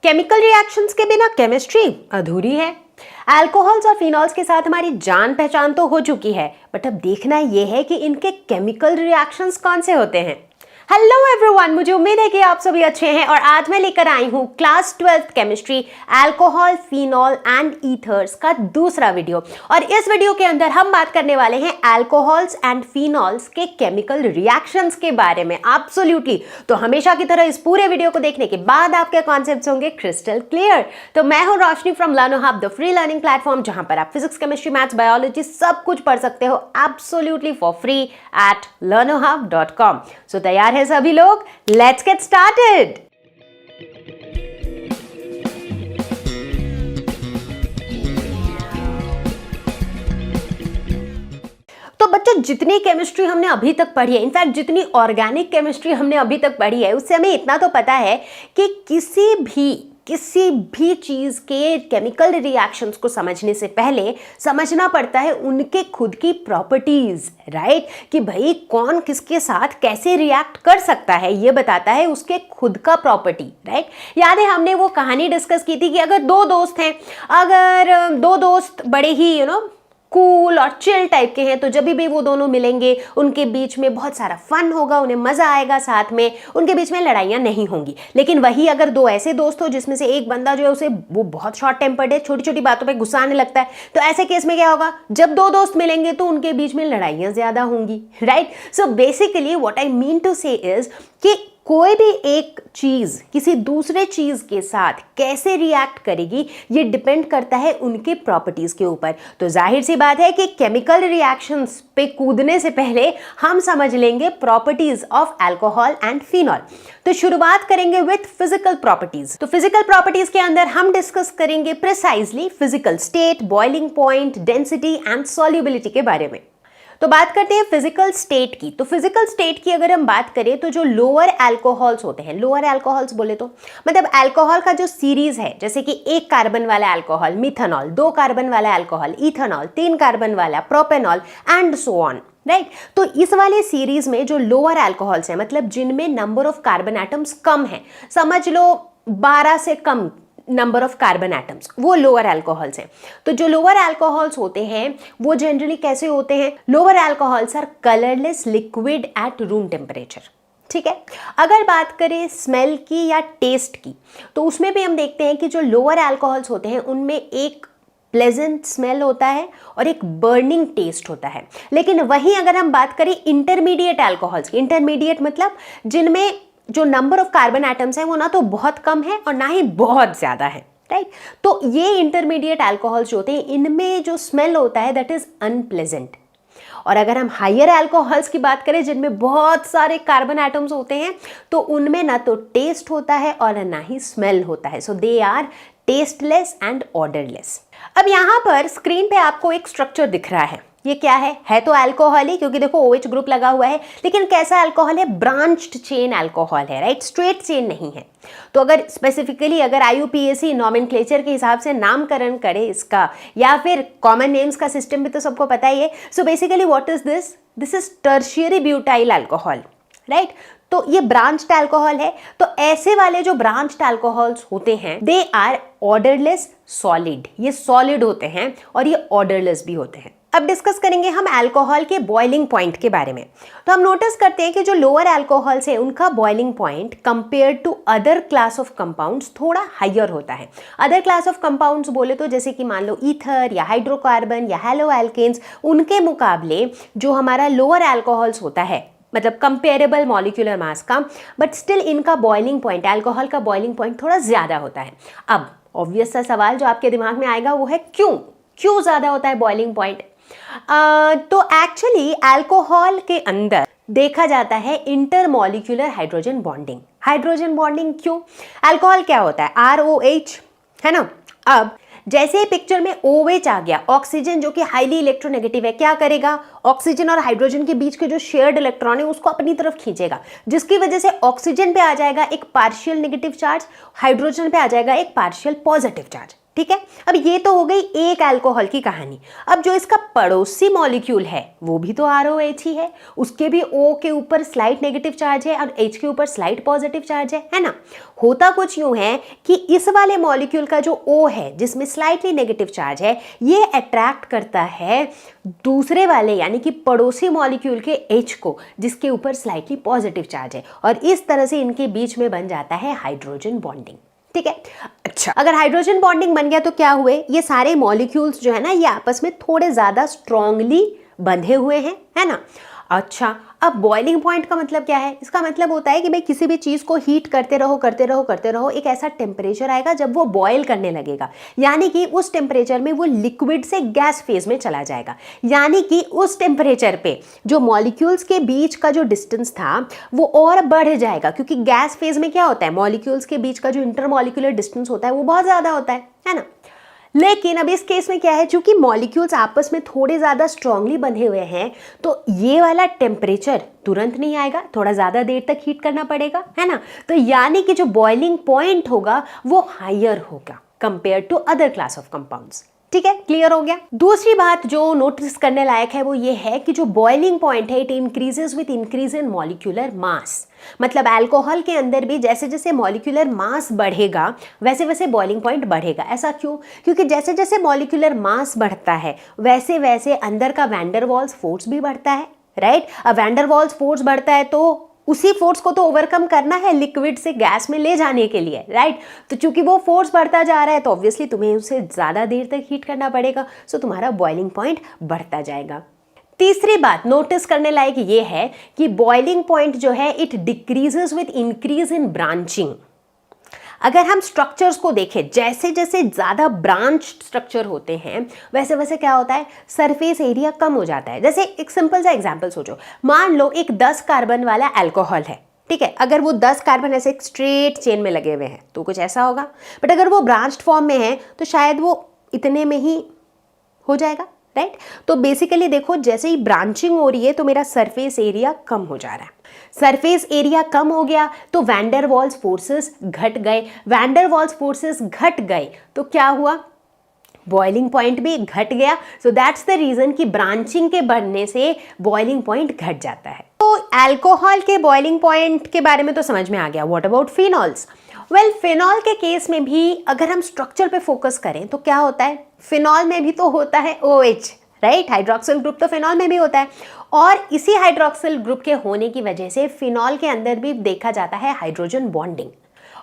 Chemical reactions के बिना chemistry अधूरी है। अल्कोहल्स और फिनॉल्स के साथ हमारी जान पहचान तो हो चुकी है, बट अब देखना यह है कि इनके केमिकल रिएक्शंस कौन से होते हैं। हेलो एवरीवन, मुझे उम्मीद है कि आप सभी अच्छे हैं और आज मैं लेकर आई हूं class 12th chemistry alcohol, phenol and ethers का दूसरा वीडियो। और इस वीडियो के अंदर हम बात करने वाले हैं अल्कोहल्स एंड फिनॉल्स के केमिकल रिएक्शंस के बारे में। एब्सोल्युटली, तो हमेशा की तरह इस पूरे वीडियो को देखने के बाद आपके कॉन्सेप्ट्स होंगे क्रिस्टल क्लियर। तो मैं हूं Roshni from Learno Hub, the free learning platform, जहां पर आप फिजिक्स, केमिस्ट्री, मैथ्स, बायोलॉजी सब कुछ पढ़ सकते हो absolutely for free at learnohub.com। सो तैयार है सभी लोग? Let's get started. तो बच्चों, जितनी केमिस्ट्री हमने अभी तक पढ़ी है, इनफैक्ट जितनी ऑर्गेनिक केमिस्ट्री हमने अभी तक पढ़ी है, उससे हमें इतना तो पता है कि किसी भी चीज के केमिकल रिएक्शंस को समझने से पहले समझना पड़ता है उनके खुद की प्रॉपर्टीज, राइट? कि भाई कौन किसके साथ कैसे रिएक्ट कर सकता है, ये बताता है उसके खुद का प्रॉपर्टी, राइट? याद है हमने वो कहानी डिस्कस की थी कि अगर दो दोस्त हैं, अगर दो दोस्त बड़े ही कूल और चिल टाइप के हैं, तो जब भी वो दोनों मिलेंगे उनके बीच में बहुत सारा फन होगा, उन्हें मजा आएगा, साथ में उनके बीच में लड़ाइयाँ नहीं होंगी। लेकिन वही अगर दो ऐसे दोस्त हो जिसमें से एक बंदा जो है उसे वो बहुत शॉर्ट टेम्पर्ड है, छोटी छोटी बातों पे गुस्सा आने लगता है, तो ऐसे केस में क्या होगा? जब दो दोस्त मिलेंगे तो उनके बीच में लड़ाइयाँ ज्यादा होंगी, right? So basically what I mean to say is कि कोई भी एक चीज किसी दूसरे चीज के साथ कैसे रिएक्ट करेगी, ये डिपेंड करता है उनके प्रॉपर्टीज के ऊपर। तो जाहिर सी बात है कि केमिकल रिएक्शंस पे कूदने से पहले हम समझ लेंगे properties of alcohol and phenol. तो शुरुआत करेंगे विथ फिजिकल प्रॉपर्टीज। तो फिजिकल प्रॉपर्टीज के अंदर हम डिस्कस करेंगे precisely physical state, boiling point, density and solubility के बारे में। तो बात करते हैं फिजिकल स्टेट की। तो फिजिकल स्टेट की अगर हम बात करें तो जो लोअर अल्कोहल्स होते हैं, लोअर अल्कोहल्स बोले तो मतलब अल्कोहल का जो सीरीज है, जैसे कि 1 कार्बन वाला अल्कोहल मिथेनॉल, 2 कार्बन वाला अल्कोहल इथेनॉल, 3 कार्बन वाला propanol and so on, right? तो इस वाले सीरीज में जो लोअर अल्कोहल्स हैं, मतलब जिनमें number of carbon atoms come है, समझ लो 12 से कम नंबर ऑफ कार्बन एटम्स, वो लोअर अल्कोहल्स हैं। तो जो लोअर अल्कोहल्स होते हैं वो जनरली कैसे होते हैं? Lower alcohols are colourless liquid at room temperature, ठीक है? अगर बात करें स्मेल की या टेस्ट की, तो उसमें भी हम देखते हैं कि जो लोअर अल्कोहल्स होते हैं उनमें एक प्लेजेंट स्मेल होता है और एक बर्निंग टेस्ट होता है। लेकिन वहीं अगर हम बात करें इंटरमीडिएट अल्कोहल्स की, इंटरमीडिएट मतलब जिनमें जो नंबर ऑफ कार्बन एटम्स हैं वो ना तो बहुत कम है और ना ही बहुत ज्यादा है, राइट? तो ये इंटरमीडिएट अल्कोहल्स जो होते हैं इनमें जो स्मेल होता है दैट इज अनप्लेजेंट। और अगर हम हायर अल्कोहल्स की बात करें जिनमें बहुत सारे कार्बन एटम्स होते हैं, तो उनमें ना तो टेस्ट होता है और ना ही स्मेल होता है। So they are tasteless and odourless. अब यहाँ पर स्क्रीन पे आपको एक स्ट्रक्चर दिख रहा है, ये क्या है तो अल्कोहल ही, क्योंकि देखो OH ग्रुप लगा हुआ है, लेकिन कैसा अल्कोहल है? ब्रांच्ड चेन अल्कोहल है, राइट? स्ट्रेट चेन नहीं है। तो अगर स्पेसिफिकली अगर IUPAC नॉमेनक्लेचर के हिसाब से नामकरण करे इसका, या फिर कॉमन नेम्स का सिस्टम भी तो सबको पता ही है। सो basically what is this? This is tertiary butyl alcohol, right? तो ये ब्रांच्ड अल्कोहल है। तो ऐसे वाले जो ब्रांच्ड अल्कोहल्स होते हैं दे आर ऑर्डरलेस सॉलिड, ये सॉलिड होते हैं और ये ऑर्डरलेस भी होते हैं। अब डिस्कस करेंगे हम अल्कोहल के बॉइलिंग पॉइंट के बारे में। तो हम नोटिस करते हैं कि जो लोअर अल्कोहल्स है उनका boiling point compare to other class of compounds थोड़ा हायर होता है। अदर क्लास ऑफ कंपाउंड्स बोले तो जैसे कि मान लो ईथर या हाइड्रोकार्बन या हैलो एल्केन्स, उनके मुकाबले जो हमारा लोअर अल्कोहल्स होता है, मतलब कंपेरेबल मॉलिक्यूलर मास का, बट स्टिल इनका बॉइलिंग पॉइंट, अल्कोहल का बॉइलिंग पॉइंट थोड़ा ज्यादा होता है। अब ऑब्वियस सा सवाल जो आपके दिमाग में आएगा वो है क्यों ज्यादा होता है बॉइलिंग पॉइंट? तो एक्चुअली अल्कोहल के अंदर देखा जाता है intermolecular hydrogen bonding. Hydrogen bonding क्यों? अल्कोहल क्या होता है? ROH, है ना? अब जैसे ही पिक्चर में OH आ गया, ऑक्सीजन जो कि हाईली इलेक्ट्रोनेगेटिव है, क्या करेगा? ऑक्सीजन और हाइड्रोजन के बीच के जो शेयर्ड इलेक्ट्रॉन है उसको अपनी तरफ खींचेगा, जिसकी वजह से ऑक्सीजन पे आ जाएगा एक पार्शियल नेगेटिव चार्ज, हाइड्रोजन पे आ जाएगा एक पार्शियल पॉजिटिव चार्ज, ठीक है। अब ये तो हो गई एक अल्कोहल की कहानी। अब जो इसका पड़ोसी मॉलिक्यूल है वो भी तो ROH ही है, उसके भी O के ऊपर स्लाइट नेगेटिव चार्ज है और H के ऊपर स्लाइट पॉजिटिव चार्ज है ना। होता कुछ यूं है कि इस वाले मॉलिक्यूल का जो O है जिसमें स्लाइटली नेगेटिव चार्ज है, ये अट्रैक्ट करता है दूसरे वाले यानी कि पड़ोसी मॉलिक्यूल के H को जिसके ऊपर स्लाइटली पॉजिटिव चार्ज है, और इस तरह से इनके बीच में बन जाता है हाइड्रोजन बॉन्डिंग। ठीक है। अच्छा, अगर हाइड्रोजन बॉन्डिंग बन गया तो क्या हुए, ये सारे मॉलिक्यूल्स जो है ना ये आपस में थोड़े ज्यादा स्ट्रांगली बंधे हुए हैं, है ना। अच्छा, अब बॉइलिंग पॉइंट का मतलब क्या है, इसका मतलब होता है कि भाई किसी भी चीज को हीट करते रहो करते रहो करते रहो, एक ऐसा टेम्परेचर आएगा जब वो बॉयल करने लगेगा, यानी कि उस टेम्परेचर में वो लिक्विड से गैस फेज में चला जाएगा, यानी कि उस टेम्परेचर पे जो मॉलिक्यूल्स के बीच का जो डिस्टेंस था वो और बढ़ जाएगा, क्योंकि गैस फेज में क्या होता है, मॉलिक्यूल्स के बीच का जो इंटरमॉलिक्यूलर डिस्टेंस होता है वो बहुत ज्यादा होता है ना। लेकिन अब इस केस में क्या है, चूंकि मॉलिक्यूल्स आपस में थोड़े ज़्यादा स्ट्रांगली बंधे हुए हैं तो ये वाला टेम्परेचर तुरंत नहीं आएगा, थोड़ा ज़्यादा देर तक हीट करना पड़ेगा, है ना। तो यानी कि जो बॉइलिंग पॉइंट होगा वो हायर होगा compare to other class of compounds. ठीक है, क्लियर हो गया। दूसरी बात जो नोटिस करने लायक है वो ये है कि जो बॉइलिंग पॉइंट है it increases with increase in molecular mass. मतलब अल्कोहल के अंदर भी जैसे जैसे मॉलिक्यूलर मास बढ़ेगा वैसे वैसे बॉइलिंग पॉइंट बढ़ेगा। ऐसा क्यों? क्योंकि जैसे जैसे मॉलिक्यूलर मास बढ़ता है वैसे वैसे अंदर का वैन डर वाल्स फोर्स भी बढ़ता है, राइट। अब वैन डर वाल्स फोर्स बढ़ता है तो उसी फोर्स को तो ओवरकम करना है लिक्विड से गैस में ले जाने के लिए, राइट। तो चूंकि वो फोर्स बढ़ता जा रहा है तो ऑब्वियसली तुम्हें उसे ज़्यादा देर तक हीट करना पड़ेगा, सो तुम्हारा बॉइलिंग पॉइंट बढ़ता जाएगा। तीसरी बात नोटिस करने लायक ये है कि बॉइलिंग पॉइंट जो है it decreases with increase in branching. अगर हम स्ट्रक्चर्स को देखें, जैसे जैसे ज़्यादा ब्रांच स्ट्रक्चर होते हैं वैसे वैसे क्या होता है, सरफेस एरिया कम हो जाता है। जैसे एक सिंपल सा एग्जांपल सोचो, मान लो एक 10 कार्बन वाला अल्कोहल है, ठीक है। अगर वो 10 कार्बन ऐसे एक स्ट्रेट चेन में लगे हुए हैं तो कुछ ऐसा होगा, बट अगर वो ब्रांच्ड फॉर्म में है तो शायद वो इतने में ही हो जाएगा, राइट। तो बेसिकली देखो, जैसे ही ब्रांचिंग हो रही है तो मेरा सरफेस एरिया कम हो जा रहा है। सरफेस एरिया कम हो गया तो वैन डर वाल्स फोर्सेस घट गए, वैन डर वाल्स फोर्सेस घट गए तो क्या हुआ, बॉइलिंग पॉइंट भी घट गया। सो दैट्स द रीजन कि ब्रांचिंग के बढ़ने से बॉइलिंग पॉइंट घट जाता है। तो अल्कोहल के बॉइलिंग पॉइंट के बारे में तो समझ में आ गया। What about phenols? Well, phenol के केस में भी अगर हम स्ट्रक्चर पे फोकस करें तो क्या होता है, फिनॉल में भी तो होता है OH, राइट। हाइड्रोक्सिल ग्रुप तो फिनॉल में भी होता है, और इसी हाइड्रोक्सिल ग्रुप के होने की वजह से फिनॉल के अंदर भी देखा जाता है हाइड्रोजन बॉन्डिंग।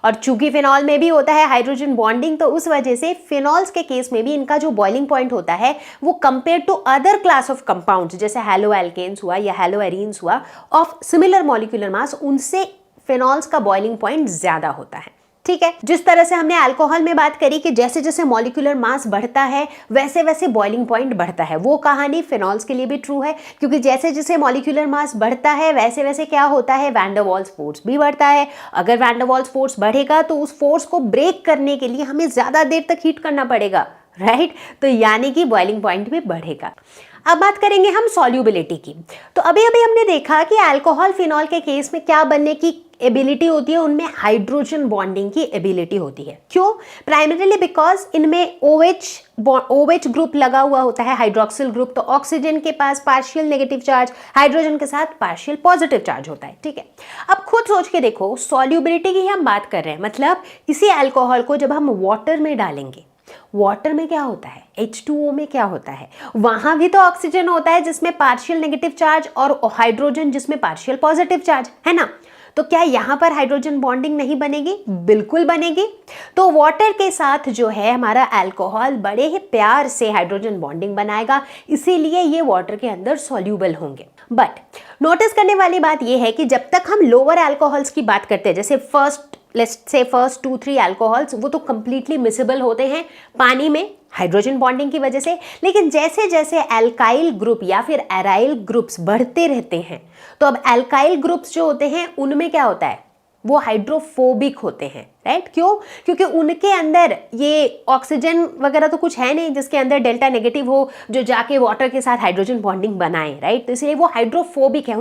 और चूंकि फिनॉल में भी होता है हाइड्रोजन बॉन्डिंग तो उस वजह से फिनॉल्स के केस में भी इनका जो बॉइलिंग पॉइंट होता है वो compare to other class of compounds जैसे हैलो एल्केन्स हुआ या हैलो एरीन्स हुआ ऑफ सिमिलर मॉलिक्यूलर मास, उनसे फिनॉल्स का बॉइलिंग पॉइंट ज्यादा होता है। ठीक है, जिस तरह से हमने अल्कोहल में बात करी कि जैसे जैसे मॉलिक्यूलर मास बढ़ता है वैसे वैसे बॉइलिंग पॉइंट बढ़ता है, वो कहानी फिनॉल्स के लिए भी ट्रू है, क्योंकि जैसे जैसे मॉलिक्यूलर मास बढ़ता है वैसे वैसे क्या होता है, वैन डर वाल्स फोर्स भी बढ़ता है। अगर वैन डर वाल्स फोर्स बढ़ेगा तो उस फोर्स को ब्रेक करने के लिए हमें ज्यादा देर तक हीट करना पड़ेगा, राइट। तो यानी कि बॉइलिंग पॉइंट भी बढ़ेगा। अब बात करेंगे हम सॉल्युबिलिटी की। तो अभी अभी हमने देखा कि अल्कोहल फिनॉल के केस में क्या बनने की एबिलिटी होती है, उनमें हाइड्रोजन बॉन्डिंग की एबिलिटी होती है। क्यों? प्राइमरीली बिकॉज इनमें OH ग्रुप लगा हुआ होता है, हाइड्रोक्सिल ग्रुप। तो ऑक्सीजन के पास पार्शियल नेगेटिव चार्ज, हाइड्रोजन के साथ पार्शियल पॉजिटिव चार्ज होता है। ठीक है, अब खुद सोच के देखो, सॉल्युबिलिटी की हम बात कर रहे हैं, मतलब इसी अल्कोहल को जब हम वाटर में डालेंगे, वाटर में क्या होता है, H2O में क्या होता है, वहां भी तो ऑक्सीजन होता है जिसमें पार्शियल नेगेटिव चार्ज और हाइड्रोजन जिसमें पार्शियल पॉजिटिव चार्ज, है ना। तो क्या यहां पर हाइड्रोजन बॉन्डिंग नहीं बनेगी? बिल्कुल बनेगी। तो वाटर के साथ जो है हमारा अल्कोहल बड़े ही प्यार से हाइड्रोजन बॉन्डिंग बनाएगा, इसीलिए ये वाटर के अंदर सॉल्यूबल होंगे। बट नोटिस करने वाली बात यह है कि जब तक हम लोअर अल्कोहल्स की बात करते हैं, जैसे फर्स्ट 2-3 अल्कोहल्स, वो तो कंप्लीटली मिसेबल होते हैं पानी में हाइड्रोजन बॉन्डिंग की वजह से। लेकिन जैसे जैसे अल्काइल ग्रुप या फिर एराइल ग्रुप्स बढ़ते रहते हैं तो अब अल्काइल ग्रुप्स जो होते हैं उनमें क्या होता है, वो हाइड्रोफोबिक होते हैं, राइट क्यों? क्योंकि उनके अंदर ये ऑक्सीजन वगैरह तो कुछ है नहीं जिसके अंदर डेल्टा नेगेटिव हो जो जाके वाटर के साथ हाइड्रोजन बॉन्डिंग बनाए, राइट? तो इसलिए वो हाइड्रोफोबिक है,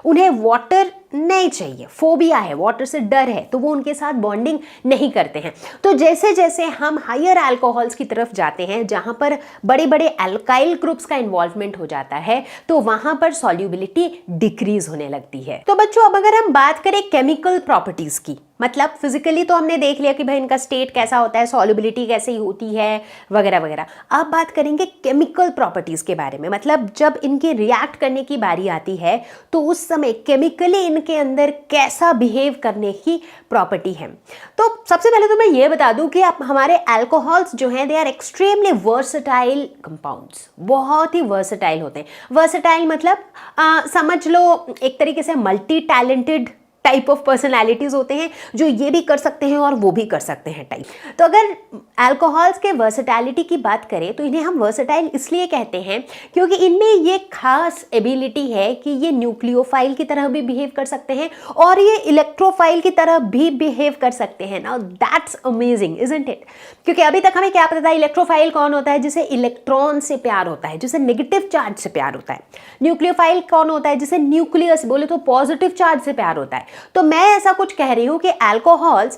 उन्हें वाटर नहीं चाहिए, फोबिया है, वाटर से डर है, तो वो उनके साथ बॉन्डिंग नहीं करते हैं। तो जैसे जैसे हम हायर अल्कोहल्स की तरफ जाते हैं जहां पर बड़े बड़े अल्काइल ग्रुप्स का इन्वॉल्वमेंट हो जाता है तो वहां पर सॉल्युबिलिटी डिक्रीज होने लगती है। तो बच्चों अब अगर हम बात करें केमिकल प्रॉपर्टीज की, मतलब फिजिकली तो हमने देख लिया कि भाई इनका स्टेट कैसा होता है, सॉल्युबिलिटी कैसी होती है वगैरह वगैरह। अब बात करेंगे केमिकल प्रॉपर्टीज के बारे में, मतलब जब इनके रिएक्ट करने की बारी आती है तो उस समय केमिकली इनके अंदर कैसा बिहेव करने की प्रॉपर्टी है। तो सबसे पहले तो मैं ये बता दूं कि आप हमारे अल्कोहल्स जो हैं they are extremely versatile compounds, बहुत ही वर्सेटाइल होते हैं। वर्सेटाइल मतलब समझ लो एक तरीके से multi talented type of personalities होते हैं जो ये भी कर सकते हैं और वो भी कर सकते हैं टाइप। तो अगर अल्कोहल्स के वर्सेटैलिटी की बात करें तो इन्हें हम वर्सेटाइल इसलिए कहते हैं क्योंकि इनमें ये खास एबिलिटी है कि ये न्यूक्लियोफाइल की तरह भी बिहेव कर सकते हैं और ये इलेक्ट्रोफाइल की तरह भी बिहेव कर सकते हैं। Now that's amazing isn't it? क्योंकि अभी तक हमें क्या पता था, इलेक्ट्रोफाइल कौन होता है? जिसे इलेक्ट्रॉन से प्यार होता है, जिसे नेगेटिव चार्ज से प्यार होता है। न्यूक्लियोफाइल कौन होता है? जिसे न्यूक्लियस बोले तो पॉजिटिव चार्ज से प्यार होता है। तो मैं ऐसा कुछ कह रही हूं कि अल्कोहल्स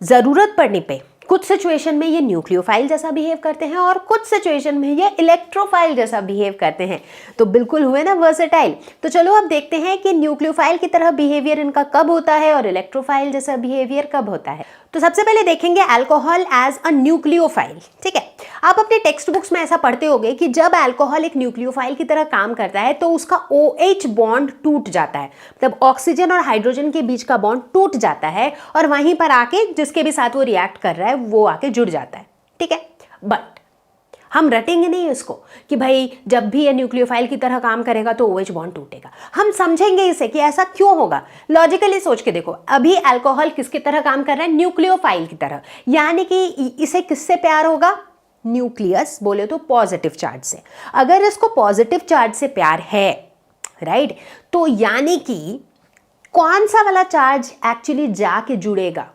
जरूरत पड़ने पे कुछ सिचुएशन में ये न्यूक्लियोफाइल जैसा बिहेव करते हैं और कुछ सिचुएशन में ये इलेक्ट्रोफाइल जैसा बिहेव करते हैं। तो बिल्कुल हुए ना वर्सेटाइल। तो चलो अब देखते हैं कि न्यूक्लियोफाइल की तरह बिहेवियर इनका कब होता है और इलेक्ट्रोफाइल जैसा बिहेवियर कब होता है। तो सबसे पहले देखेंगे अल्कोहल एज अ न्यूक्लियोफाइल। ठीक है, आप अपने टेक्स्ट बुक्स में ऐसा पढ़ते होंगे कि जब अल्कोहल एक न्यूक्लियोफाइल की तरह काम करता है तो उसका OH बॉन्ड टूट जाता है, मतलब ऑक्सीजन और हाइड्रोजन के बीच का बॉन्ड टूट जाता है और वहीं पर आके जिसके भी साथ वो रिएक्ट कर रहा है वो आके जुड़ जाता है। ठीक है, बट हम रटेंगे नहीं इसको कि भाई जब भी ये न्यूक्लियोफाइल की तरह काम करेगा तो OH बॉन्ड टूटेगा। हम समझेंगे इसे कि ऐसा क्यों होगा। लॉजिकली सोच के देखो, अभी अल्कोहल किसकी तरह काम कर रहा है? न्यूक्लियोफाइल की तरह, यानी कि इसे किससे प्यार होगा? न्यूक्लियस बोले तो पॉजिटिव चार्ज से। अगर इसको पॉजिटिव चार्ज से प्यार है, राइट, तो यानी कि कौन सा वाला चार्ज एक्चुअली जाके जुड़ेगा?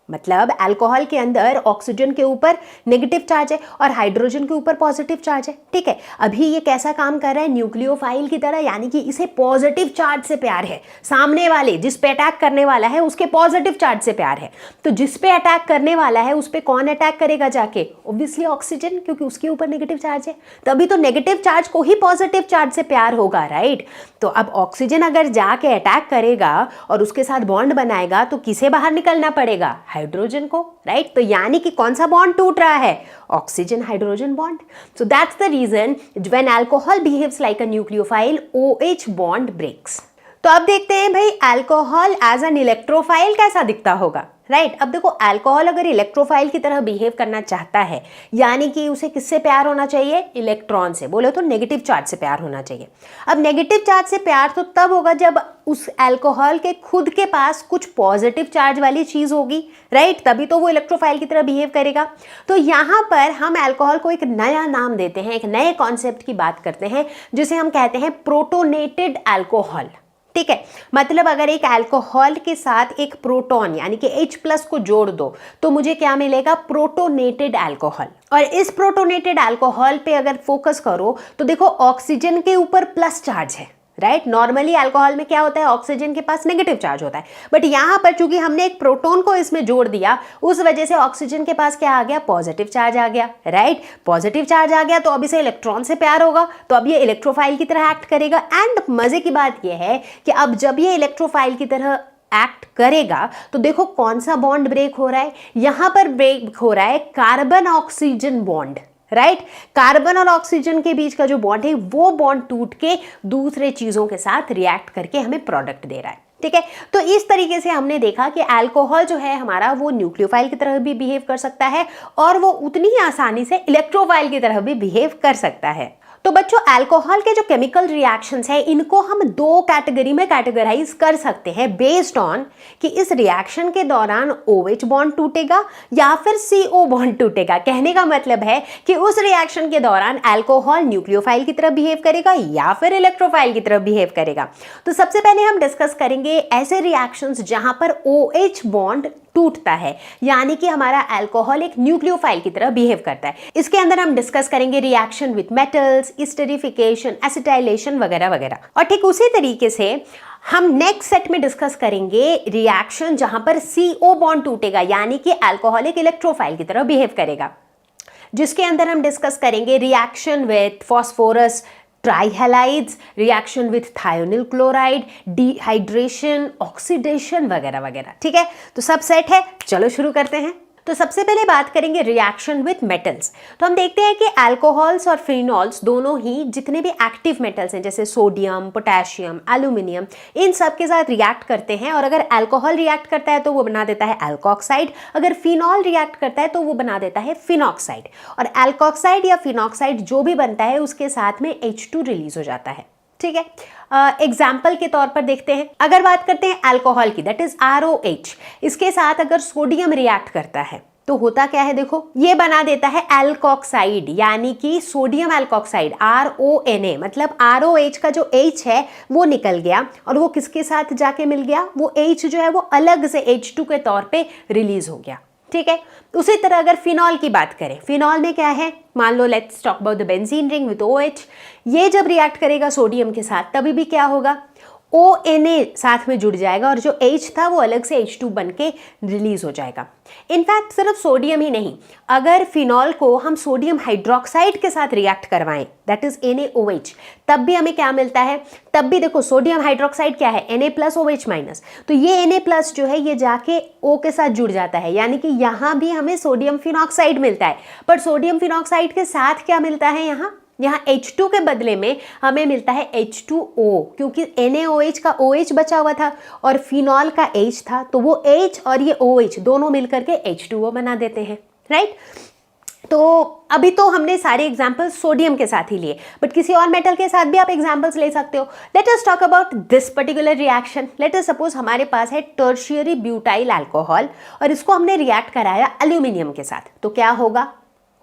मतलब अल्कोहल के अंदर ऑक्सीजन के ऊपर नेगेटिव चार्ज है और हाइड्रोजन के ऊपर पॉजिटिव चार्ज है। ठीक है, अभी ये कैसा काम कर रहा है? न्यूक्लियोफाइल की तरह, यानी कि इसे पॉजिटिव चार्ज से प्यार है। सामने वाले जिस पे अटैक करने वाला है उसके पॉजिटिव चार्ज से प्यार है। तो जिस पे अटैक करने वाला है उस पे कौन अटैक करेगा जाके? ऑब्वियसली ऑक्सीजन, क्योंकि उसके ऊपर नेगेटिव चार्ज है। तभी तो नेगेटिव चार्ज को ही पॉजिटिव चार्ज से प्यार होगा, राइट? तो अब ऑक्सीजन अगर जाके अटैक करेगा और उसके साथ बॉन्ड बनाएगा तो किसे बाहर निकलना पड़ेगा? हाइड्रोजन को, राइट? तो यानी कि कौन सा बॉन्ड टूट रहा है? Oxygen hydrogen bond. So that's the reason when alcohol behaves like a nucleophile, OH bond breaks. तो अब देखते हैं भाई अल्कोहल एज एन इलेक्ट्रोफाइल कैसा दिखता होगा, राइट? अब देखो, अल्कोहल अगर इलेक्ट्रोफाइल की तरह बिहेव करना चाहता है, यानी कि उसे किससे प्यार होना चाहिए? इलेक्ट्रॉन से, बोले तो नेगेटिव चार्ज से प्यार होना चाहिए। अब नेगेटिव चार्ज से प्यार तो तब होगा जब उस अल्कोहल के खुद के पास कुछ पॉजिटिव चार्ज वाली चीज होगी, राइट? तभी तो वो इलेक्ट्रोफाइल की तरह बिहेव करेगा। तो यहाँ पर हम अल्कोहल को एक नया नाम देते हैं, एक नए कॉन्सेप्ट की बात करते हैं जिसे हम कहते हैं प्रोटोनेटेड अल्कोहल। ठीक है, मतलब अगर एक अल्कोहल के साथ एक प्रोटॉन यानी कि H+ को जोड़ दो तो मुझे क्या मिलेगा? Protonated alcohol. और इस प्रोटोनेटेड अल्कोहल पे अगर फोकस करो तो देखो, ऑक्सीजन के ऊपर प्लस चार्ज है, राइट? नॉर्मली अल्कोहल में क्या होता है? ऑक्सीजन के पास नेगेटिव चार्ज होता है, बट यहाँ पर चूंकि हमने एक प्रोटॉन को इसमें जोड़ दिया उस वजह से ऑक्सीजन के पास क्या आ गया? पॉजिटिव चार्ज आ गया, राइट? पॉजिटिव चार्ज आ गया तो अब इसे इलेक्ट्रॉन से प्यार होगा, तो अब ये इलेक्ट्रोफाइल की तरह एक्ट करेगा। एंड मजे की बात यह है कि अब जब ये इलेक्ट्रोफाइल की तरह एक्ट करेगा तो देखो कौन सा बॉन्ड ब्रेक हो रहा है? यहाँ पर ब्रेक हो रहा है carbon oxygen bond, right? Carbon और ऑक्सीजन के बीच का जो बॉन्ड है वो बॉन्ड टूट के दूसरे चीजों के साथ रिएक्ट करके हमें प्रोडक्ट दे रहा है। ठीक है, तो इस तरीके से हमने देखा कि अल्कोहल जो है हमारा वो न्यूक्लियोफाइल की तरह भी बिहेव कर सकता है और वो उतनी ही आसानी से इलेक्ट्रोफाइल की तरह भी बिहेव कर सकता है। तो बच्चों, अल्कोहल के जो केमिकल रिएक्शंस हैं इनको हम दो कैटेगरी में कैटेगराइज कर सकते हैं बेस्ड ऑन कि इस रिएक्शन के दौरान OH बॉन्ड टूटेगा या फिर CO बॉन्ड टूटेगा। कहने का मतलब है कि उस रिएक्शन के दौरान अल्कोहल न्यूक्लियोफाइल की तरह बिहेव करेगा या फिर इलेक्ट्रोफाइल की तरह बिहेव करेगा। तो सबसे पहले हम डिस्कस करेंगे ऐसे रिएक्शंस जहां पर OH बॉन्ड टूटता है, यानी कि हमारा अल्कोहल एक न्यूक्लियोफाइल की तरह बिहेव करता है। इसके अंदर हम डिस्कस करेंगे reaction with metals, esterification, acetylation वगैरह वगैरह। और ठीक उसी तरीके से हम नेक्स्ट सेट में डिस्कस करेंगे रिएक्शन जहां पर CO बॉन्ड टूटेगा, यानी कि अल्कोहल एक इलेक्ट्रोफाइल की तरह बिहेव करेगा, जिसके अंदर हम डिस्कस करेंगे reaction with phosphorus trihalides, reaction with thionyl chloride, dehydration, oxidation वगैरह वगैरह। ठीक है, तो सब सेट है, चलो शुरू करते हैं। तो सबसे पहले बात करेंगे रिएक्शन विथ मेटल्स। तो हम देखते हैं कि अल्कोहल्स और फिनॉल्स दोनों ही जितने भी एक्टिव मेटल्स हैं जैसे सोडियम, पोटेशियम, एल्यूमिनियम, इन सब के साथ रिएक्ट करते हैं। और अगर अल्कोहल रिएक्ट करता है तो वो बना देता है अल्कोक्साइड, अगर फिनॉल रिएक्ट करता है तो वो बना देता है फिनॉक्साइड। और अल्कोक्साइड या फिनॉक्साइड जो भी बनता है उसके साथ में H2 रिलीज हो जाता है। ठीक है, एग्जाम्पल के तौर पर देखते हैं। अगर बात करते हैं अल्कोहल की, दैट इज ROH, इसके साथ अगर सोडियम रिएक्ट करता है तो होता क्या है, देखो ये बना देता है एल्कोक्साइड, यानी कि सोडियम एल्कोक्साइड, RONA, मतलब ROH का जो H है वो निकल गया और वो किसके साथ जाके मिल गया, वो H जो है वो अलग से H2 के तौर पे रिलीज हो गया। ठीक है, उसी तरह अगर फिनॉल की बात करें, फिनॉल में क्या है, मान लो let's talk about the benzene ring with OH, ये जब रिएक्ट करेगा सोडियम के साथ तभी भी क्या होगा, ONA साथ में जुड़ जाएगा और जो H था वो अलग से H2 बन के रिलीज हो जाएगा। इनफैक्ट सिर्फ सोडियम ही नहीं, अगर फिनॉल को हम सोडियम हाइड्रोक्साइड के साथ रिएक्ट करवाएं, दैट इज NaOH, तब भी हमें क्या मिलता है, तब भी देखो सोडियम हाइड्रोक्साइड क्या है, Na+OH-, तो ये Na+ जो है ये जाके O के साथ जुड़ जाता है, यानी कि यहाँ भी हमें सोडियम फिनॉक्साइड मिलता है। पर सोडियम फिनॉक्साइड के साथ क्या मिलता है, यहाँ H2 के बदले में हमें मिलता है H2O, क्योंकि NaOH का OH बचा हुआ था और फिनॉल का H था, तो वो H और ये OH दोनों मिलकर के H2O बना देते हैं। राइट, तो अभी तो हमने सारे एग्जाम्पल्स सोडियम के साथ ही लिए, बट किसी और मेटल के साथ भी आप एग्जाम्पल्स ले सकते हो। Let us talk about this particular reaction. Let us suppose हमारे पास है टर्शियरी ब्यूटाइल अल्कोहल और इसको हमने रिएक्ट कराया एल्यूमिनियम के साथ, तो क्या होगा,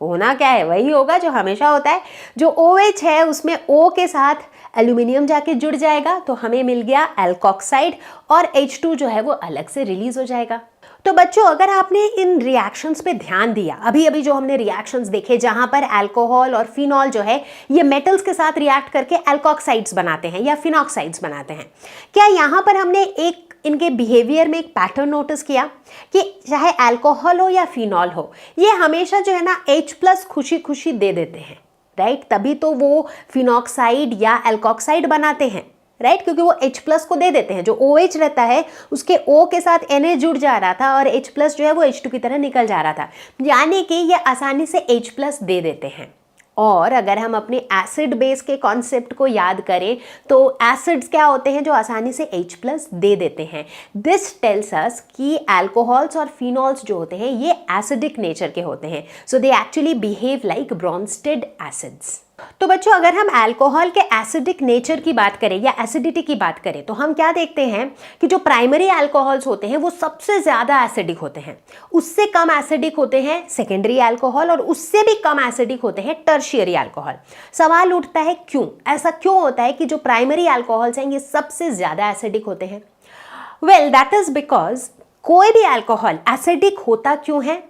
होना क्या है, वही होगा जो हमेशा होता है, जो OH है उसमें O के साथ एल्यूमिनियम जाके जुड़ जाएगा तो हमें मिल गया एल्कोक्साइड और H2 जो है वो अलग से रिलीज हो जाएगा। तो बच्चों अगर आपने इन रिएक्शंस पे ध्यान दिया, अभी अभी जो हमने रिएक्शंस देखे जहां पर अल्कोहल और फिनॉल जो है ये मेटल्स के साथ रिएक्ट करके एल्कोक्साइड्स बनाते हैं या फिनॉक्साइड्स बनाते हैं, क्या यहाँ पर हमने एक इनके बिहेवियर में एक पैटर्न नोटिस किया कि चाहे अल्कोहल हो या फिनॉल हो, ये हमेशा जो है ना H+ खुशी खुशी दे देते हैं। राइट, तभी तो वो फिनॉक्साइड या एल्कोक्साइड बनाते हैं। राइट, क्योंकि वो H+ को दे देते हैं, जो OH रहता है उसके O के साथ Na जुड़ जा रहा था और H+ जो है वो H2 की तरह निकल जा रहा था, यानी कि ये आसानी से H+ दे देते हैं। और अगर हम अपने एसिड बेस के कॉन्सेप्ट को याद करें तो एसिड्स क्या होते हैं, जो आसानी से H+ दे देते हैं। दिस टेल्स अस कि अल्कोहल्स और फिनॉल्स जो होते हैं ये एसिडिक नेचर के होते हैं, so they actually behave like Bronsted acids. तो बच्चों अगर हम अल्कोहल के एसिडिक नेचर की बात करें या एसिडिटी की बात करें तो हम क्या देखते हैं कि जो प्राइमरी अल्कोहल्स होते हैं वो सबसे ज़्यादा एसिडिक होते हैं, उससे कम एसिडिक होते हैं सेकेंडरी अल्कोहल और उससे भी कम एसिडिक होते हैं टर्शियरी अल्कोहल। सवाल उठता है क्यों, ऐसा क्यों होता है कि जो प्राइमरी अल्कोहल्स हैं ये सबसे ज़्यादा एसिडिक होते हैं? वेल दैट इज़ बिकॉज कोई भी अल्कोहल एसिडिक होता क्यों है,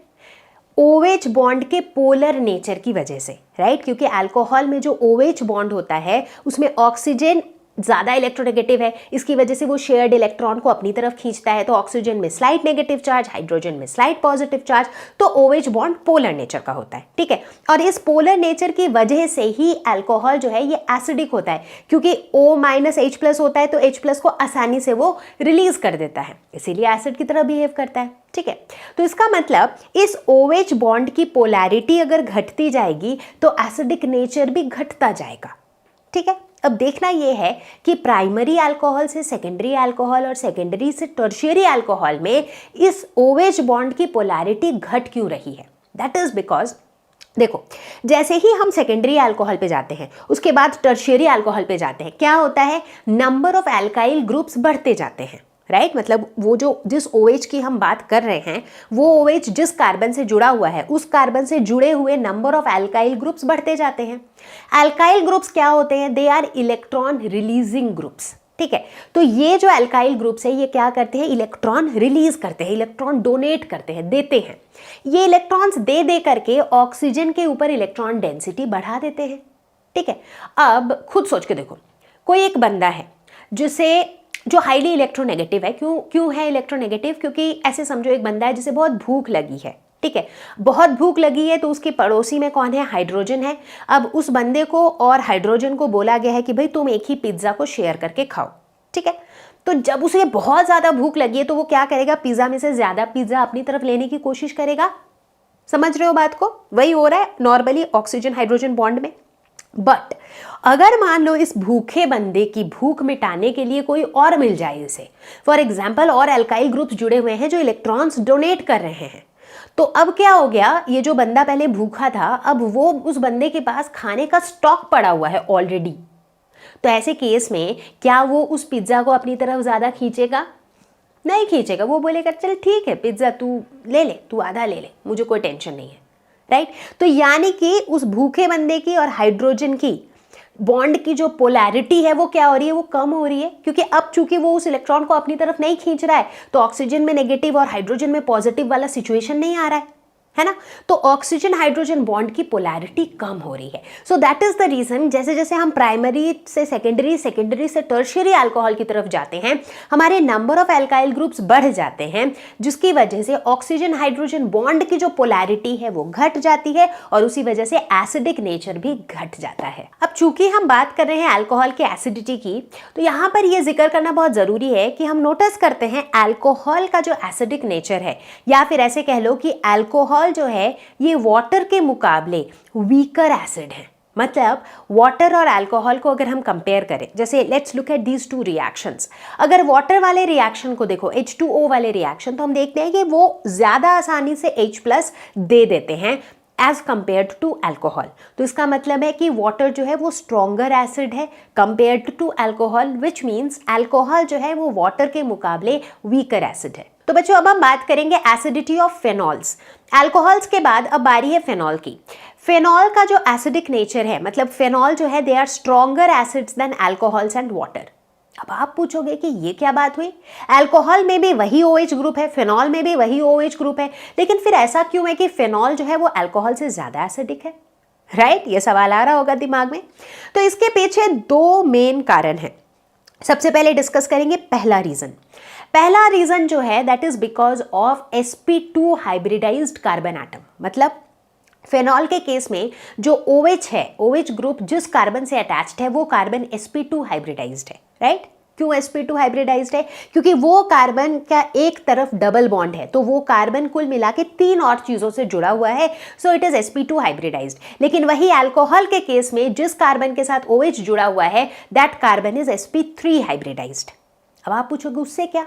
OH बॉन्ड के पोलर नेचर की वजह से। राइट, क्योंकि अल्कोहल में जो OH बॉन्ड होता है उसमें ऑक्सीजन ज़्यादा इलेक्ट्रोनेगेटिव है, इसकी वजह से वो शेयर्ड इलेक्ट्रॉन को अपनी तरफ खींचता है, तो ऑक्सीजन में स्लाइट नेगेटिव चार्ज, हाइड्रोजन में स्लाइट पॉजिटिव चार्ज, तो OH बॉन्ड पोलर नेचर का होता है। ठीक है, और इस पोलर नेचर की वजह से ही अल्कोहल जो है ये एसिडिक होता है, क्योंकि O-H+ होता है तो H+ को आसानी से वो रिलीज कर देता है, इसीलिए एसिड की तरह बिहेव करता है। ठीक है, तो इसका मतलब इस OH बॉन्ड की पोलैरिटी अगर घटती जाएगी तो एसिडिक नेचर भी घटता जाएगा। ठीक है, अब देखना यह है कि प्राइमरी अल्कोहल से सेकेंडरी अल्कोहल और सेकेंडरी से टर्शियरी अल्कोहल में इस OH बॉन्ड की पोलैरिटी घट क्यों रही है। दैट इज बिकॉज देखो, जैसे ही हम सेकेंडरी अल्कोहल पे जाते हैं उसके बाद टर्शियरी अल्कोहल पे जाते हैं, क्या होता है, नंबर ऑफ एल्काइल ग्रुप्स बढ़ते जाते हैं। राइट, मतलब वो जो जिस OH की हम बात कर रहे हैं वो OH जिस कार्बन से जुड़ा हुआ है उस कार्बन से जुड़े हुए नंबर ऑफ एल्काइल ग्रुप्स बढ़ते जाते हैं। एल्काइल ग्रुप्स क्या होते हैं, they are electron releasing groups. ठीक है। तो ये जो अल्काइल ग्रुप्स है ये क्या करते हैं, इलेक्ट्रॉन रिलीज करते हैं, इलेक्ट्रॉन डोनेट करते हैं, देते हैं। ये इलेक्ट्रॉन्स दे दे करके ऑक्सीजन के ऊपर इलेक्ट्रॉन डेंसिटी बढ़ा देते हैं। ठीक है, अब खुद सोच के देखो, कोई एक बंदा है जो हाईली इलेक्ट्रोनेगेटिव है। क्यों है इलेक्ट्रोनेगेटिव? क्योंकि ऐसे समझो एक बंदा है जिसे बहुत भूख लगी है। ठीक है, बहुत भूख लगी है तो उसके पड़ोसी में कौन है, हाइड्रोजन है। अब उस बंदे को और हाइड्रोजन को बोला गया है कि भाई तुम एक ही पिज्जा को शेयर करके खाओ। ठीक है, तो जब उसे बहुत ज्यादा भूख लगी है तो वो क्या करेगा, पिज्जा में से ज्यादा पिज्जा अपनी तरफ लेने की कोशिश करेगा। समझ रहे हो बात को? वही हो रहा है नॉर्मली ऑक्सीजन हाइड्रोजन बॉन्ड में। बट अगर मान लो इस भूखे बंदे की भूख मिटाने के लिए कोई और मिल जाए इसे, फॉर एग्जाम्पल और अल्काइल ग्रुप्स जुड़े हुए हैं जो इलेक्ट्रॉन्स डोनेट कर रहे हैं, तो अब क्या हो गया, ये जो बंदा पहले भूखा था अब वो उस बंदे के पास खाने का स्टॉक पड़ा हुआ है ऑलरेडी। तो ऐसे केस में क्या वो उस पिज्जा को अपनी तरफ ज्यादा खींचेगा? नहीं खींचेगा। वो बोलेगा चल ठीक है पिज्जा तू ले ले, तू आधा ले ले, मुझे कोई टेंशन नहीं है। राइट? तो यानी कि उस भूखे बंदे की और हाइड्रोजन की बॉन्ड की जो पोलैरिटी है वो क्या हो रही है, वो कम हो रही है। क्योंकि अब चूंकि वो उस इलेक्ट्रॉन को अपनी तरफ नहीं खींच रहा है तो ऑक्सीजन में नेगेटिव और हाइड्रोजन में पॉजिटिव वाला सिचुएशन नहीं आ रहा है ना। तो ऑक्सीजन हाइड्रोजन बॉन्ड की पोलैरिटी कम हो रही है। So that is the reason जैसे जैसे हम प्राइमरी से सेकेंडरी, सेकेंडरी से टर्शियरी अल्कोहल की तरफ जाते हैं हमारे नंबर ऑफ अल्काइल ग्रुप्स बढ़ जाते हैं, जिसकी वजह से ऑक्सीजन हाइड्रोजन बॉन्ड की जो पोलैरिटी है वो घट जाती है और उसी वजह से एसिडिक नेचर भी घट जाता है। अब चूंकि हम बात कर रहे हैं अल्कोहल के एसिडिटी की, तो यहाँ पर यह जिक्र करना बहुत जरूरी है कि हम नोटिस करते हैं अल्कोहल का जो एसिडिक नेचर है, या फिर ऐसे कह लो कि अल्कोहल जो है ये वाटर के मुकाबले वीकर एसिड है। मतलब वाटर और अल्कोहल को अगर हम कंपेयर करें, जैसे let's look at these two reactions. अगर वाटर वाले रिएक्शन को देखो, H2O वाले रिएक्शन, तो हम देखते हैं कि वो ज्यादा आसानी से H+ दे देते हैं एज कंपेयर्ड टू अल्कोहल। तो इसका मतलब है कि वाटर जो है वो स्ट्रॉन्गर एसिड है compared to alcohol, which means alcohol जो है वो वाटर के मुकाबले वीकर एसिड है। तो बच्चों अब हम बात करेंगे एसिडिटी ऑफ फेनॉल्स। अल्कोहल्स के बाद अब बारी है फेनॉल की। फेनॉल का जो एसिडिक नेचर है, मतलब फेनॉल जो है they are stronger acids than alcohols and water. अब आप पूछोगे कि ये क्या बात हुई, अल्कोहल में भी वही OH ग्रुप है, फेनॉल में भी वही OH ग्रुप है, लेकिन फिर ऐसा क्यों है कि फेनॉल जो है वो अल्कोहल से ज्यादा एसिडिक है? राइट? ये सवाल आ रहा होगा दिमाग में। तो इसके पीछे दो मेन कारण हैं। सबसे पहले डिस्कस करेंगे पहला रीजन जो है that is because of sp2 hybridised carbon atom. मतलब फेनॉल के केस में जो OH है, OH ग्रुप जिस कार्बन से अटैच्ड है वो कार्बन sp2 हाइब्रिडाइज्ड है। राइट? क्यों sp2 हाइब्रिडाइज्ड है? क्योंकि वो कार्बन का एक तरफ डबल बॉन्ड है, तो वो कार्बन कुल मिला के 3 और चीजों से जुड़ा हुआ है, so it is sp2 hybridised. लेकिन वही अल्कोहल के केस में जिस कार्बन के साथ OH जुड़ा हुआ है that carbon is sp3 hybridised. अब आप पूछोगे उससे क्या?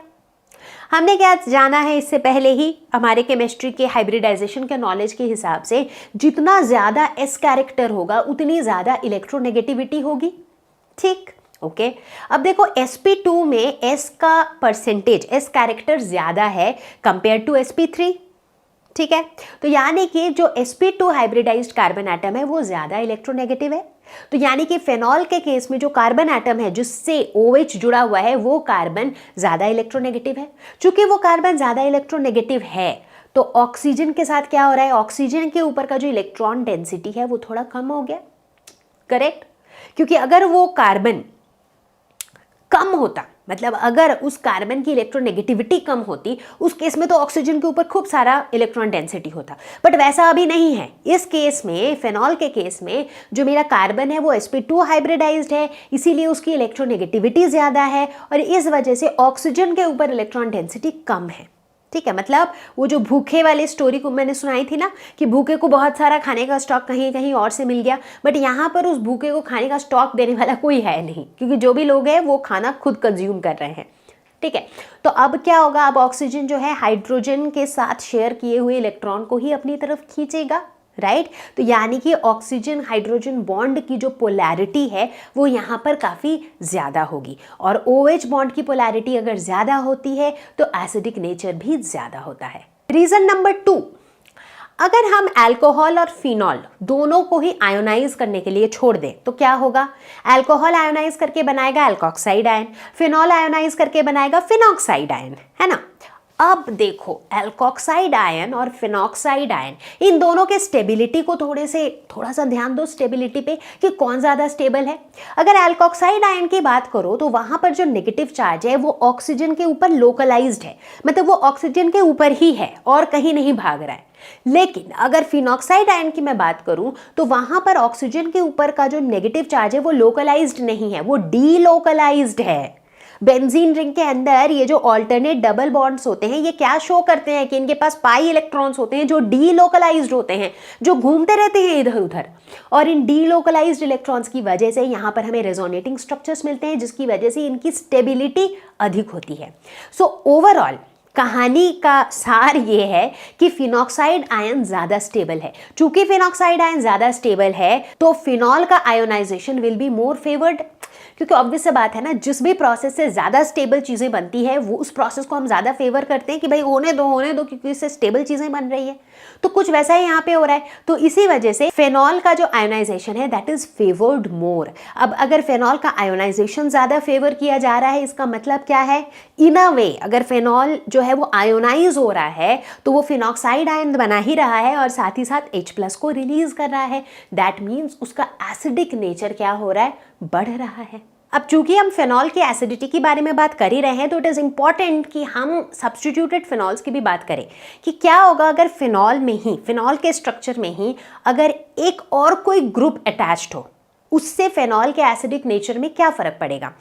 हमने क्या जाना है इससे पहले ही, हमारे केमिस्ट्री के हाइब्रिडाइजेशन के नॉलेज के हिसाब से जितना ज्यादा S कैरेक्टर होगा उतनी ज्यादा इलेक्ट्रोनेगेटिविटी होगी। ठीक, ओके। अब देखो sp2 में S का परसेंटेज, S कैरेक्टर ज्यादा है कंपेयर टू sp3। ठीक है, तो यानी कि जो sp2 हाइब्रिडाइज्ड कार्बन एटम है वो ज्यादा इलेक्ट्रोनेगेटिव है। तो यानी कि फेनॉल के केस में जो कार्बन एटम है जिससे OH जुड़ा हुआ है वो कार्बन ज्यादा इलेक्ट्रोनेगेटिव है। चूंकि वो कार्बन ज्यादा इलेक्ट्रोनेगेटिव है तो ऑक्सीजन के साथ क्या हो रहा है, ऑक्सीजन के ऊपर का जो इलेक्ट्रॉन डेंसिटी है वो थोड़ा कम हो गया। करेक्ट? क्योंकि अगर वो कार्बन कम होता, मतलब अगर उस कार्बन की इलेक्ट्रोनेगेटिविटी कम होती, उस केस में तो ऑक्सीजन के ऊपर खूब सारा इलेक्ट्रॉन डेंसिटी होता, बट वैसा अभी नहीं है। इस केस में, फेनॉल के केस में, जो मेरा कार्बन है वो sp2 हाइब्रिडाइज्ड है, इसीलिए उसकी इलेक्ट्रोनेगेटिविटी ज्यादा है और इस वजह से ऑक्सीजन के ऊपर इलेक्ट्रॉन डेंसिटी कम है। ठीक है, मतलब वो जो भूखे वाले स्टोरी को मैंने सुनाई थी ना कि भूखे को बहुत सारा खाने का स्टॉक कहीं कहीं और से मिल गया, बट यहाँ पर उस भूखे को खाने का स्टॉक देने वाला कोई है नहीं, क्योंकि जो भी लोग हैं वो खाना खुद कंज्यूम कर रहे हैं। ठीक है, तो अब क्या होगा, अब ऑक्सीजन जो है हाइड्रोजन के साथ शेयर किए हुए इलेक्ट्रॉन को ही अपनी तरफ खींचेगा। राइट? तो यानी कि ऑक्सीजन हाइड्रोजन बॉन्ड की जो पोलैरिटी है वो यहाँ पर काफ़ी ज़्यादा होगी, और OH बॉन्ड की पोलैरिटी अगर ज़्यादा होती है तो एसिडिक नेचर भी ज़्यादा होता है। रीज़न नंबर 2, अगर हम अल्कोहल और फिनॉल दोनों को ही आयोनाइज करने के लिए छोड़ दें तो क्या होगा? अल्कोहल आयोनाइज करके बनाएगा अल्कोक्साइड आयन, फिनॉल आयोनाइज करके बनाएगा फिनॉक्साइड आयन, है ना। अब देखो अल्कोक्साइड आयन और फिनॉक्साइड आयन, इन दोनों के स्टेबिलिटी को थोड़ा सा ध्यान दो स्टेबिलिटी पे कि कौन ज़्यादा स्टेबल है। अगर अल्कोक्साइड आयन की बात करो तो वहाँ पर जो नेगेटिव चार्ज है वो ऑक्सीजन के ऊपर लोकलाइज्ड है, मतलब वो ऑक्सीजन के ऊपर ही है और कहीं नहीं भाग रहा है। लेकिन अगर फिनॉक्साइड आयन की मैं बात करूं तो वहां पर ऑक्सीजन के ऊपर का जो नेगेटिव चार्ज है वो लोकलाइज्ड नहीं है, वो डीलोकलाइज्ड है। बेंजीन रिंग के अंदर ये जो ऑल्टरनेट डबल बॉन्ड्स होते हैं ये क्या शो करते हैं कि इनके पास पाई इलेक्ट्रॉन्स होते हैं जो डीलोकलाइज्ड होते हैं, जो घूमते रहते हैं इधर उधर, और इन डीलोकलाइज्ड इलेक्ट्रॉन्स की वजह से यहाँ पर हमें रेजोनेटिंग स्ट्रक्चर्स मिलते हैं जिसकी वजह से इनकी स्टेबिलिटी अधिक होती है। सो ओवरऑल कहानी का सार ये है कि फिनॉक्साइड आयन ज़्यादा स्टेबल है। चूंकि फिनॉक्साइड आयन ज़्यादा स्टेबल है तो फिनॉल का ionization will be more favoured, क्योंकि ऑब्वियस सी बात है ना, जिस भी प्रोसेस से ज़्यादा स्टेबल चीज़ें बनती है वो उस प्रोसेस को हम ज़्यादा फेवर करते हैं कि भाई होने दो क्योंकि इससे स्टेबल चीज़ें बन रही है। तो कुछ वैसा ही यहाँ पे हो रहा है, तो इसी वजह से फेनॉल का जो आयोनाइजेशन है दैट इज फेवर्ड मोर। अब अगर फेनॉल का आयोनाइजेशन ज़्यादा फेवर किया जा रहा है इसका मतलब क्या है? इन अ वे अगर फेनॉल जो है वो आयोनाइज हो रहा है तो वो फिनॉक्साइड आयन बना ही रहा है और साथ ही साथ H+ को रिलीज कर रहा है। दैट मीन्स उसका एसिडिक नेचर क्या हो रहा है? बढ़ रहा है। अब चूंकि हम फेनॉल की एसिडिटी के बारे में बात कर ही रहे हैं तो इट इज़ इम्पॉर्टेंट कि हम सब्स्टिट्यूटेड फिनॉल्स की भी बात करें कि क्या होगा अगर फिनॉल के स्ट्रक्चर में ही अगर एक और कोई ग्रुप अटैच्ड हो, उससे फेनॉल के एसिडिक नेचर में क्या फ़र्क पड़ेगा।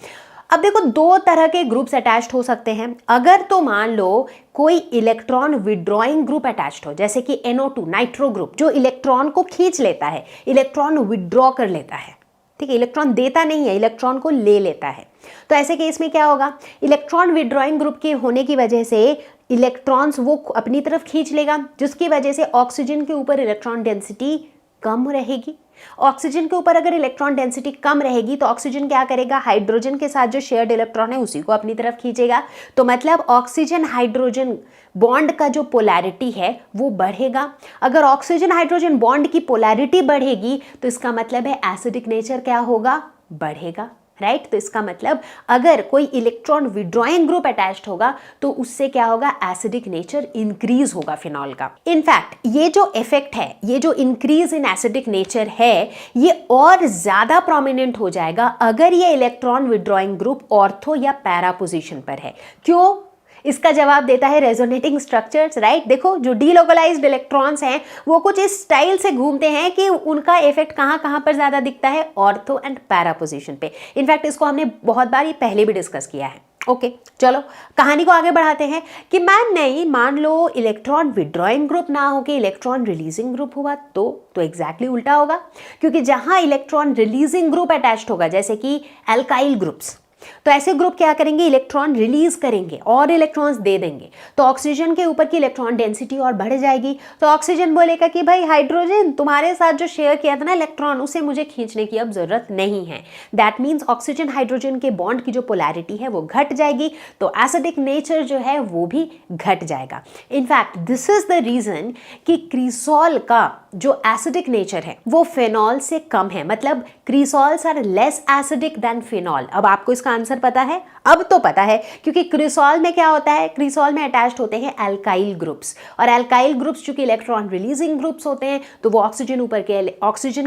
अब देखो दो तरह के ग्रुप्स अटैच्ड हो सकते हैं। अगर तो मान लो कोई इलेक्ट्रॉन विड्रॉइंग ग्रुप अटैच्ड हो, जैसे कि NO2 नाइट्रो ग्रुप जो इलेक्ट्रॉन को खींच लेता है, इलेक्ट्रॉन विड्रॉ कर लेता है, ठीक है, इलेक्ट्रॉन देता नहीं है, इलेक्ट्रॉन को ले लेता है। तो ऐसे केस में क्या होगा? इलेक्ट्रॉन विड्रॉइंग ग्रुप के होने की वजह से इलेक्ट्रॉन्स वो अपनी तरफ खींच लेगा, जिसकी वजह से ऑक्सीजन के ऊपर इलेक्ट्रॉन डेंसिटी कम रहेगी। ऑक्सीजन के ऊपर अगर इलेक्ट्रॉन डेंसिटी कम रहेगी तो ऑक्सीजन क्या करेगा? हाइड्रोजन के साथ जो शेयर्ड इलेक्ट्रॉन है उसी को अपनी तरफ खींचेगा। तो मतलब ऑक्सीजन हाइड्रोजन बॉन्ड का जो पोलैरिटी है वो बढ़ेगा। अगर ऑक्सीजन हाइड्रोजन बॉन्ड की पोलैरिटी बढ़ेगी तो इसका मतलब है एसिडिक नेचर क्या होगा? बढ़ेगा, राइट। तो इसका मतलब अगर कोई इलेक्ट्रॉन विड्रॉइंग ग्रुप अटैच्ड होगा तो उससे क्या होगा? एसिडिक नेचर इंक्रीज होगा फिनॉल का। इनफैक्ट ये जो इफेक्ट है, ये जो इंक्रीज इन एसिडिक नेचर है, ये और ज्यादा प्रोमिनेंट हो जाएगा अगर ये इलेक्ट्रॉन विड्रॉइंग ग्रुप ऑर्थो या पैरा पोजीशन पर है। क्यों? इसका जवाब देता है रेजोनेटिंग स्ट्रक्चर्स, राइट। देखो जो डीलोकलाइज्ड इलेक्ट्रॉन्स हैं वो कुछ इस स्टाइल से घूमते हैं कि उनका इफेक्ट कहाँ पर ज़्यादा दिखता है? ऑर्थो एंड पैरा पोजीशन पे। इनफैक्ट इसको हमने बहुत बार पहले भी डिस्कस किया है। ओके चलो कहानी को आगे बढ़ाते हैं कि मैम नहीं, मान लो इलेक्ट्रॉन विड्रॉइंग ग्रुप ना हो के इलेक्ट्रॉन रिलीजिंग ग्रुप हुआ तो एग्जैक्टली उल्टा होगा, क्योंकि जहां इलेक्ट्रॉन रिलीजिंग ग्रुप अटैच्ड होगा जैसे कि एल्काइल ग्रुप्स, तो ऐसे ग्रुप क्या करेंगे? इलेक्ट्रॉन रिलीज करेंगे और इलेक्ट्रॉन्स दे देंगे, तो ऑक्सीजन के ऊपर की इलेक्ट्रॉन डेंसिटी और बढ़ जाएगी। तो ऑक्सीजन बोलेगा कि भाई हाइड्रोजन तुम्हारे साथ जो शेयर किया था ना इलेक्ट्रॉन, उसे मुझे खींचने की अब जरूरत नहीं है। दैट मीन्स ऑक्सीजन हाइड्रोजन के बॉन्ड की जो पोलैरिटी है वो घट जाएगी, तो एसिडिक नेचर जो है वो भी घट जाएगा। In fact this is the reason कि क्रीसॉल का जो एसिडिक नेचर है वो फेनॉल से कम है, मतलब cresols are less acidic than phenol. अब आपको इसका आंसर पता है? अब तो पता है, क्योंकि क्रीसॉल में क्या होता है? क्रीसॉल में अटैच्ड होते हैं एल्काइल ग्रुप्स, और एल्काइल ग्रुप्स चूंकि इलेक्ट्रॉन रिलीजिंग ग्रुप्स होते हैं तो वो ऑक्सीजन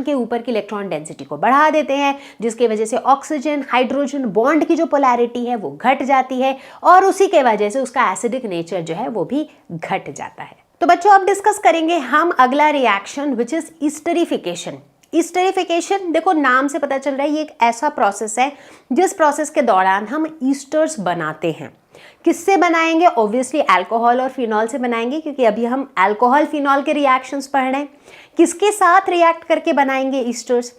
के ऊपर की इलेक्ट्रॉन डेंसिटी को बढ़ा देते हैं, जिसकी वजह से ऑक्सीजन हाइड्रोजन बॉन्ड की जो पोलैरिटी है वो घट जाती है और उसी के वजह से उसका एसिडिक नेचर जो है वो भी घट जाता है। तो बच्चों अब डिस्कस करेंगे हम अगला रिएक्शन विच इज ईस्टरिफिकेशन। ईस्टरिफिकेशन देखो नाम से पता चल रहा है ये एक ऐसा प्रोसेस है जिस प्रोसेस के दौरान हम ईस्टर्स बनाते हैं। किससे बनाएंगे? ऑब्वियसली अल्कोहल और फिनॉल से बनाएंगे, क्योंकि अभी हम अल्कोहल फिनॉल के रिएक्शंस पढ़ रहे हैं। किसके साथ रिएक्ट करके बनाएंगे ईस्टर्स?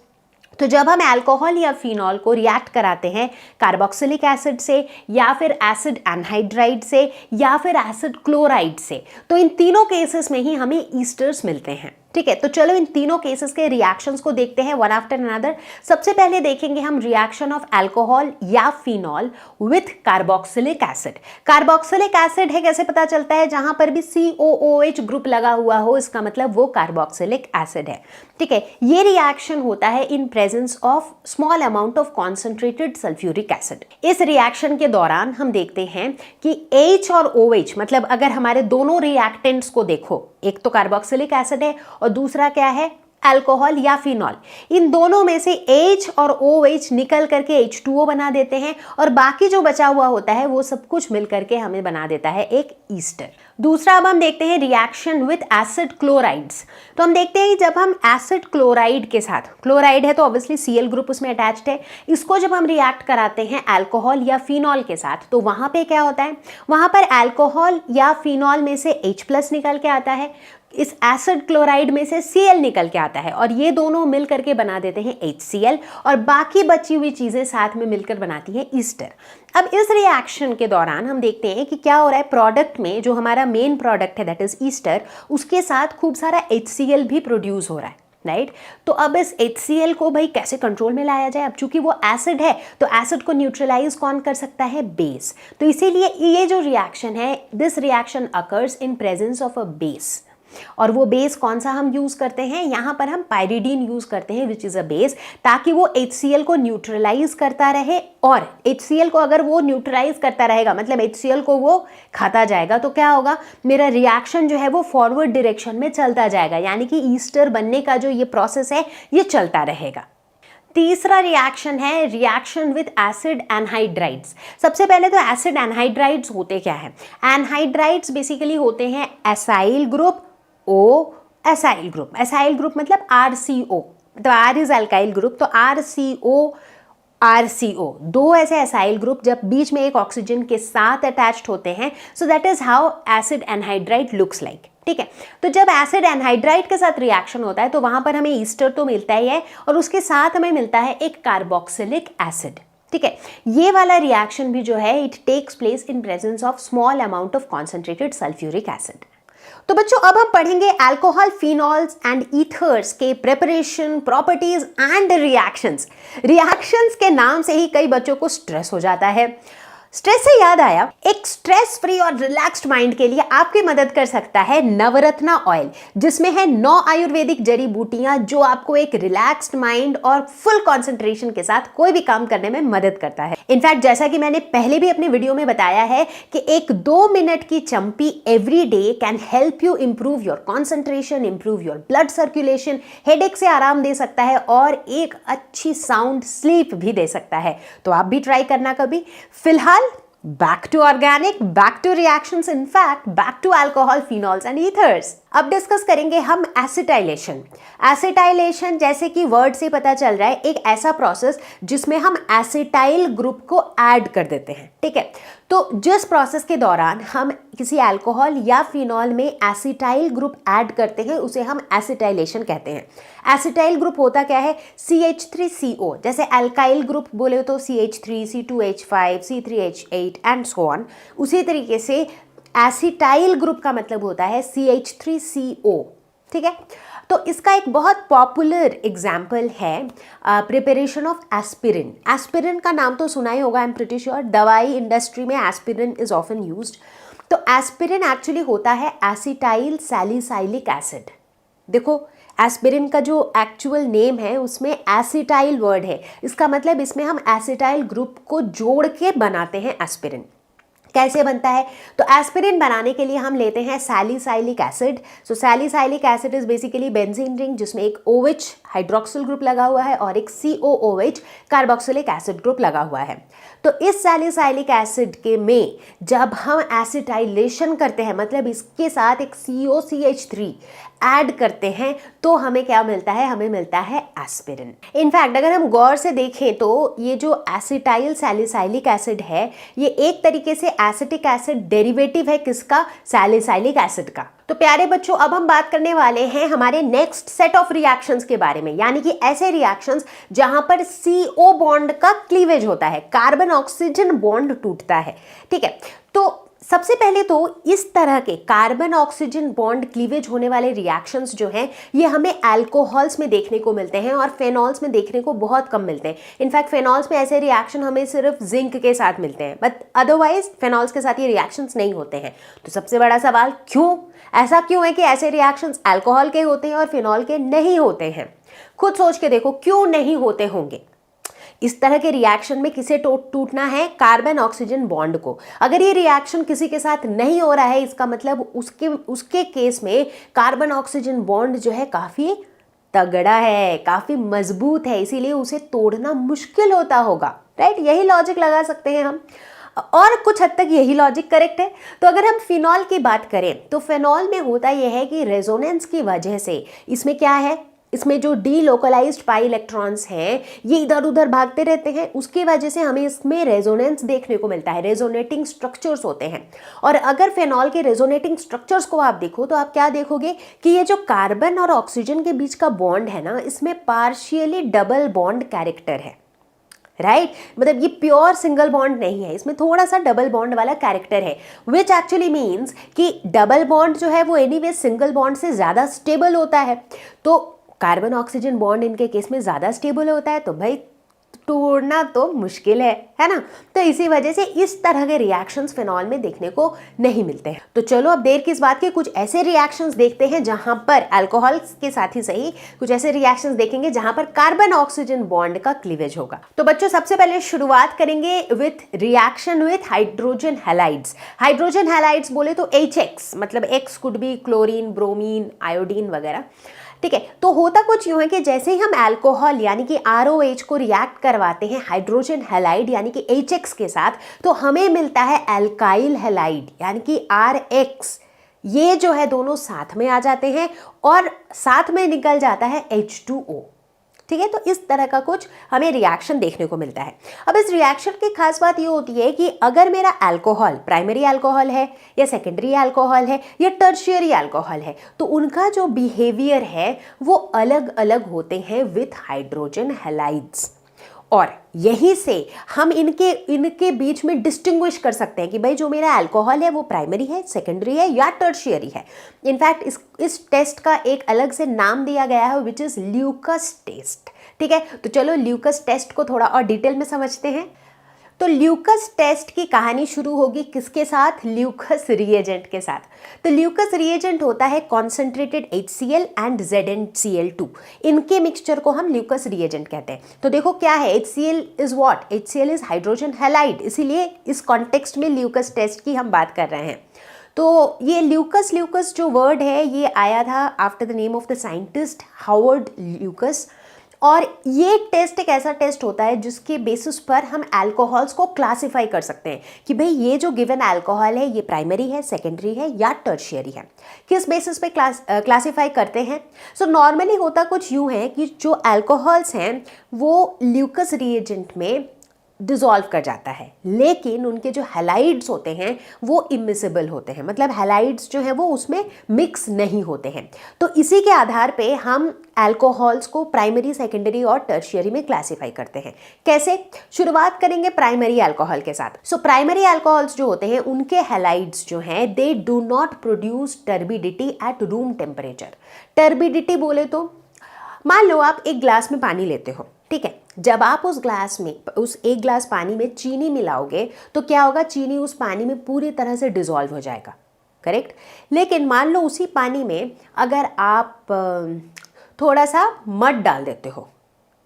तो जब हम अल्कोहल या फिनॉल को रिएक्ट कराते हैं कार्बोक्सिलिक एसिड से या फिर एसिड एनहाइड्राइड से या फिर एसिड क्लोराइड से, तो इन तीनों केसेस में ही हमें ईस्टर्स मिलते हैं। ठीक है, तो चलो इन तीनों केसेस के रिएक्शंस को देखते हैं वन आफ्टर अनदर। सबसे पहले देखेंगे हम रिएक्शन ऑफ अल्कोहल या phenol with carboxylic acid. Carboxylic acid है, कैसे पता चलता है? जहां पर भी COOH ग्रुप लगा हुआ हो, इसका मतलब वो कार्बोक्सिलिक एसिड है। ठीक है, ये रिएक्शन होता है इन presence of small amount of concentrated sulphuric acid. इस रिएक्शन के दौरान हम देखते हैं कि H और OH, मतलब अगर हमारे दोनों रिएक्टेंट्स को देखो, एक तो कार्बोक्सिलिक एसिड है और दूसरा क्या है? अल्कोहल या फिनॉल। इन दोनों में से H और OH निकल करके H2O बना देते हैं और बाकी जो बचा हुआ होता है वो सब कुछ मिल करके हमें बना देता है एक ईस्टर। दूसरा अब हम देखते हैं रिएक्शन विद एसिड क्लोराइड्स। तो हम देखते हैं कि जब हम एसिड क्लोराइड के साथ, क्लोराइड है तो ऑब्वियसली Cl ग्रुप उसमें अटैच्ड है, इसको जब हम रिएक्ट कराते हैं अल्कोहल या फिनॉल के साथ, तो वहां पे क्या होता है? वहां पर अल्कोहल या फिनॉल में से H+ निकल के आता है, इस एसिड क्लोराइड में से Cl निकल के आता है और ये दोनों मिल करके बना देते हैं HCl और बाकी बची हुई चीजें साथ में मिलकर बनाती हैं ईस्टर। अब इस रिएक्शन के दौरान हम देखते हैं कि क्या हो रहा है, प्रोडक्ट में जो हमारा मेन प्रोडक्ट है दैट इज ईस्टर, उसके साथ खूब सारा HCl भी प्रोड्यूस हो रहा है, राइट। तो अब इस HCl को भाई कैसे कंट्रोल में लाया जाए? अब चूंकि वो एसिड है तो एसिड को न्यूट्रलाइज कौन कर सकता है? बेस। तो इसीलिए ये जो रिएक्शन है, this reaction occurs in presence of a base. और वो बेस कौन सा हम यूज करते हैं? यहां पर हम पायरिडीन यूज करते हैं विच इज अ बेस, ताकि वो HCl को न्यूट्रलाइज करता रहे। और HCl को अगर वो न्यूट्रलाइज करता रहेगा, मतलब HCl को वो खाता जाएगा, तो क्या होगा? मेरा रिएक्शन जो है वो फॉरवर्ड डायरेक्शन में चलता जाएगा, यानी कि ईस्टर बनने का जो ये प्रोसेस है ये चलता रहेगा। तीसरा रिएक्शन है रिएक्शन विद एसिड एनहाइड्राइड्स। सबसे पहले तो एसिड एनहाइड्राइड्स होते क्या है? एनहाइड्राइड्स बेसिकली होते हैं acyl group, O acyl group. Acyl group मतलब RCO, तो R इज अल्काइल ग्रुप, तो RCO दो ऐसे एसाइल ग्रुप जब बीच में एक ऑक्सीजन के साथ अटैच्ड होते हैं, so that is how acid anhydride looks like. ठीक है, तो जब एसिड एनहाइड्राइड के साथ रिएक्शन होता है तो वहां पर हमें ईस्टर तो मिलता ही है और उसके साथ हमें मिलता है एक कार्बोक्सिलिक एसिड। ठीक है, ये वाला रिएक्शन भी जो है it takes place in presence of small amount of concentrated sulphuric acid. तो बच्चों अब हम पढ़ेंगे अल्कोहल, फिनॉल्स एंड ईथर्स के preparation, properties and reactions. Reactions के नाम से ही कई बच्चों को स्ट्रेस हो जाता है। स्ट्रेस से याद आया, एक स्ट्रेस फ्री और रिलैक्स्ड माइंड के लिए आपकी मदद कर सकता है नवरत्ना ऑयल, जिसमें है 9 आयुर्वेदिक जड़ी बूटियां जो आपको एक रिलैक्स्ड माइंड और फुल कंसंट्रेशन के साथ कोई भी काम करने में मदद करता है। इनफैक्ट जैसा कि मैंने पहले भी अपने वीडियो में बताया है कि एक 2 मिनट की चंपी every day can help you improve your concentration, improve your blood circulation, headache से आराम दे सकता है और एक अच्छी साउंड स्लीप भी दे सकता है। तो आप भी ट्राई करना कभी। फिलहाल back to organic, back to reactions, in fact back to alcohol, phenols and ethers। अब डिस्कस करेंगे हम एसिटाइलेशन। एसिटाइलेशन जैसे कि वर्ड से पता चल रहा है, एक ऐसा प्रोसेस जिसमें हम एसिटाइल ग्रुप को ऐड कर देते हैं। ठीक है, तो जिस प्रोसेस के दौरान हम किसी अल्कोहल या फिनॉल में एसिटाइल ग्रुप ऐड करते हैं उसे हम एसिटाइलेशन कहते हैं। एसिटाइल ग्रुप होता क्या है? CH3CO, जैसे अल्काइल ग्रुप बोले तो CH3, C2H5, C3H8 and so on. उसी तरीके से एसिटाइल ग्रुप का मतलब होता है CH3CO। ठीक है, तो इसका एक बहुत पॉपुलर एग्जाम्पल है प्रिपरेशन ऑफ एस्पिरिन। एस्पिरिन का नाम तो सुना ही होगा, आई एम प्रिटी श्योर, दवाई इंडस्ट्री में एस्पिरिन इज ऑफन यूज्ड। तो एस्पिरिन एक्चुअली होता है एसिटाइल सैलिसाइलिक एसिड। देखो, एस्पिरिन का जो एक्चुअल नेम है उसमें एसिटाइल वर्ड है, इसका मतलब इसमें हम एसिटाइल ग्रुप को जोड़ के बनाते हैं एस्पिरिन। कैसे बनता है? तो एस्पिरिन बनाने के लिए हम लेते हैं salicylic acid. So salicylic acid is basically benzene ring जिसमें एक OH हाइड्रोक्सिल ग्रुप लगा हुआ है और एक COOH कार्बोक्सिलिक एसिड ग्रुप लगा हुआ है। तो इस सैलिसाइलिक एसिड के में जब हम एसिटाइलेशन करते हैं, मतलब इसके साथ एक COCH3 ऐड करते हैं, तो हमें क्या मिलता है? हमें मिलता है एस्पिरिन। इनफैक्ट अगर हम गौर से देखें तो ये जो एसिटाइल सैलिसाइलिक एसिड है ये एक तरीके से एसिटिक एसिड डेरिवेटिव है किसका? सैलिसाइलिक एसिड का। तो प्यारे बच्चों अब हम बात करने वाले हैं हमारे नेक्स्ट सेट ऑफ रिएक्शंस के बारे में, यानी कि ऐसे रिएक्शंस जहां पर CO बॉन्ड का क्लीवेज होता है, कार्बन ऑक्सीजन बॉन्ड टूटता है। ठीक है, तो सबसे पहले तो इस तरह के कार्बन ऑक्सीजन बॉन्ड क्लीवेज होने वाले रिएक्शंस जो हैं ये हमें अल्कोहल्स में देखने को मिलते हैं और फेनॉल्स में देखने को बहुत कम मिलते हैं। इनफैक्ट फेनॉल्स में ऐसे रिएक्शन हमें सिर्फ जिंक के साथ मिलते हैं, बट अदरवाइज फेनॉल्स के साथ ये रिएक्शंस नहीं होते हैं। तो सबसे बड़ा सवाल, क्यों ऐसा क्यों है कि ऐसे रिएक्शंस अल्कोहल के होते हैं और फेनॉल के नहीं होते हैं? खुद सोच के देखो, क्यों नहीं होते होंगे? इस तरह के रिएक्शन में किसे टूटना है? कार्बन ऑक्सीजन बॉन्ड को। अगर ये रिएक्शन किसी के साथ नहीं हो रहा है, इसका मतलब उसके केस में कार्बन ऑक्सीजन बॉन्ड जो है काफी तगड़ा है, काफी मजबूत है, इसीलिए उसे तोड़ना मुश्किल होता होगा, राइट? यही लॉजिक लगा सकते हैं हम, और कुछ हद तक यही लॉजिक करेक्ट है। तो अगर हम फिनॉल की बात करें तो फिनॉल में होता यह है कि रेजोनेंस की वजह से इसमें क्या है, इसमें जो डीलोकलाइज्ड पाई इलेक्ट्रॉन्स हैं ये इधर उधर भागते रहते हैं, उसकी वजह से हमें इसमें रेजोनेंस देखने को मिलता है, रेजोनेटिंग स्ट्रक्चर्स होते हैं। और अगर फेनॉल के रेजोनेटिंग स्ट्रक्चर्स को आप देखो तो आप क्या देखोगे कि ये जो कार्बन और ऑक्सीजन के बीच का बॉन्ड है ना, इसमें पार्शियली डबल बॉन्ड कैरेक्टर है, राइट? मतलब ये प्योर सिंगल बॉन्ड नहीं है, इसमें थोड़ा सा डबल बॉन्ड वाला कैरेक्टर है, विच एक्चुअली मीन्स कि डबल बॉन्ड जो है वो एनीवे सिंगल बॉन्ड से ज़्यादा स्टेबल होता है। तो कार्बन ऑक्सीजन बॉन्ड इनके केस में ज़्यादा स्टेबल होता है, तो भाई तोड़ना तो मुश्किल है ना? तो इसी वजह से इस तरह के रिएक्शंस फिनॉल में देखने को नहीं मिलते हैं। तो चलो अब देर किस बात के, कुछ ऐसे रिएक्शंस देखते हैं जहां पर अल्कोहल के साथ ही सही कुछ ऐसे रिएक्शंस देखेंगे जहां पर कार्बन ऑक्सीजन बॉन्ड का क्लीवेज होगा। तो बच्चों सबसे पहले शुरुआत करेंगे with reaction with hydrogen halides. Hydrogen halides बोले तो HX, मतलब X could be chlorine, bromine, iodine वगैरह, ठीक है? तो होता कुछ यूं है कि जैसे ही हम अल्कोहल यानी कि ROH को रिएक्ट करवाते हैं हाइड्रोजन हैलाइड यानी कि HX के साथ, तो हमें मिलता है अल्काइल हैलाइड यानी कि RH। ये जो है दोनों साथ में आ जाते हैं और साथ में निकल जाता है H2O, ठीक है? तो इस तरह का कुछ हमें रिएक्शन देखने को मिलता है। अब इस रिएक्शन की खास बात ये होती है कि अगर मेरा अल्कोहल प्राइमरी अल्कोहल है या सेकेंडरी अल्कोहल है या टर्शियरी अल्कोहल है, तो उनका जो बिहेवियर है वो अलग अलग होते हैं विथ हाइड्रोजन हैलाइड्स। और यहीं से हम इनके बीच में डिस्टिंग्विश कर सकते हैं कि भाई जो मेरा अल्कोहल है वो प्राइमरी है, सेकेंडरी है या टर्शियरी है। इनफैक्ट इस टेस्ट का एक अलग से नाम दिया गया है विच इज़ ल्यूकस टेस्ट, ठीक है? तो चलो ल्यूकस टेस्ट को थोड़ा और डिटेल में समझते हैं। तो ल्यूकस टेस्ट की कहानी शुरू होगी किसके साथ? ल्यूकस रिएजेंट के साथ। तो ल्यूकस रिएजेंट होता है कॉन्सेंट्रेटेड HCl एंड ZnCl2, इनके मिक्सचर को हम ल्यूकस रिएजेंट कहते हैं। तो देखो क्या है, HCl is what? HCl is hydrogen halide, इसीलिए इस कॉन्टेक्स्ट में ल्यूकस टेस्ट की हम बात कर रहे हैं। तो ये ल्यूकस जो वर्ड है ये आया था after the name of the scientist Howard Lucas. और ये टेस्ट एक ऐसा टेस्ट होता है जिसके बेसिस पर हम अल्कोहल्स को क्लासिफाई कर सकते हैं कि भाई ये जो गिवन अल्कोहल है ये प्राइमरी है, सेकेंडरी है या टर्शियरी है। किस बेसिस पे क्लासिफाई करते हैं? सो नॉर्मली होता कुछ यूँ है कि जो अल्कोहल्स हैं वो ल्यूकस रिएजेंट में डिज़ोल्व कर जाता है, लेकिन उनके जो हैलाइड्स होते हैं वो इमिसिबल होते हैं, मतलब हैलाइड्स जो है वो उसमें मिक्स नहीं होते हैं। तो इसी के आधार पे हम अल्कोहल्स को प्राइमरी, सेकेंडरी और टर्शियरी में क्लासिफाई करते हैं। कैसे? शुरुआत करेंगे प्राइमरी अल्कोहल के साथ। सो प्राइमरी अल्कोहल्स जो होते हैं उनके हैलाइड्स जो हैं दे do not produce turbidity eight room temperature. Turbidity बोले तो मान लो आप एक ग्लास में पानी लेते हो, ठीक है? जब आप उस एक ग्लास पानी में चीनी मिलाओगे तो क्या होगा? चीनी उस पानी में पूरी तरह से डिसॉल्व हो जाएगा, करेक्ट? लेकिन मान लो उसी पानी में अगर आप थोड़ा सा मड डाल देते हो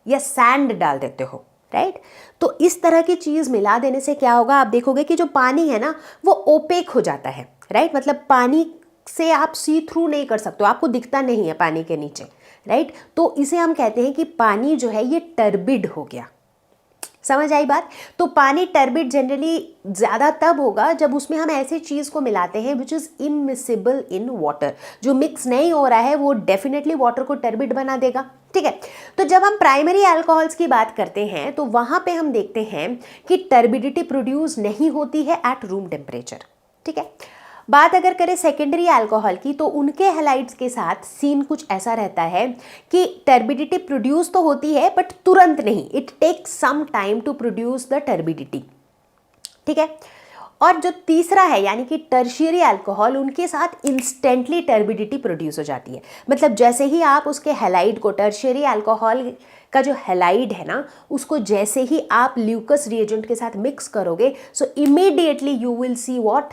या सैंड डाल देते हो, राइट? तो इस तरह की चीज़ मिला देने से क्या होगा? आप देखोगे कि जो पानी है ना वो ओपेक हो जाता है, राइट? मतलब पानी से आप सी थ्रू नहीं कर सकते हो, आपको दिखता नहीं है पानी के नीचे, राइट? तो इसे हम कहते हैं कि पानी जो है ये टर्बिड हो गया। समझ आई बात? तो पानी टर्बिड जनरली ज़्यादा तब होगा जब उसमें हम ऐसी चीज़ को मिलाते हैं which is immiscible in water. जो मिक्स नहीं हो रहा है वो डेफिनेटली वाटर को टर्बिड बना देगा, ठीक है? तो जब हम प्राइमरी अल्कोहल्स की बात करते हैं तो वहाँ पे हम देखते हैं कि टर्बिडिटी प्रोड्यूस नहीं होती है एट रूम टेम्परेचर, ठीक है? बात अगर करें सेकेंडरी अल्कोहल की तो उनके हैलाइड्स के साथ सीन कुछ ऐसा रहता है कि टर्बिडिटी प्रोड्यूस तो होती है बट तुरंत नहीं, it takes some time to produce the turbidity, ठीक है? और जो तीसरा है यानी कि टर्शियरी अल्कोहल, उनके साथ इंस्टेंटली टर्बिडिटी प्रोड्यूस हो जाती है। मतलब जैसे ही आप उसके हैलाइड को, टर्शियरी अल्कोहल का जो हैलाइड है ना, उसको जैसे ही आप ल्यूकस रिएजेंट के साथ मिक्स करोगे, सो immediately you will see what,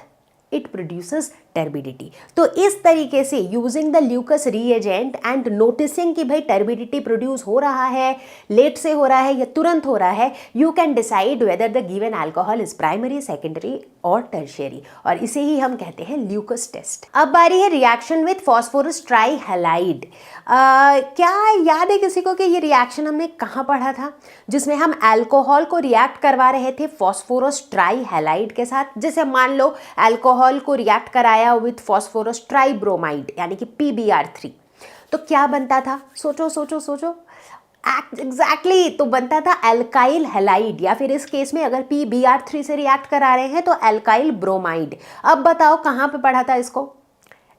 it produces turbidity. तो इस तरीके से using the Lucas reagent and noticing कि भाई टर्बिडिटी प्रोड्यूस हो रहा है, लेट से हो रहा है या तुरंत हो रहा है, you can decide whether the given alcohol is primary, secondary और टर्शियरी, और इसे ही हम कहते हैं ल्यूकस टेस्ट। अब बारी है रिएक्शन विथ फॉस्फोरस ट्राइहैलाइड। क्या याद है किसी को कि ये रिएक्शन हमने कहाँ पढ़ा था, जिसमें हम अल्कोहल को रिएक्ट करवा रहे थे फॉस्फोरस ट्राइहैलाइड के साथ। जैसे मान लो अल्कोहल को रिएक्ट कराया विथ फॉस्फोरस ट्राइब्रोमाइड यानी कि PbR3, तो क्या बनता था? सोचो सोचो सोचो। एग्जैक्टली तो बनता था अल्काइल हैलाइड, या फिर इस केस में अगर PbR3 से रिएक्ट करा रहे हैं तो अल्काइल ब्रोमाइड। अब बताओ कहाँ पे पढ़ा था इसको?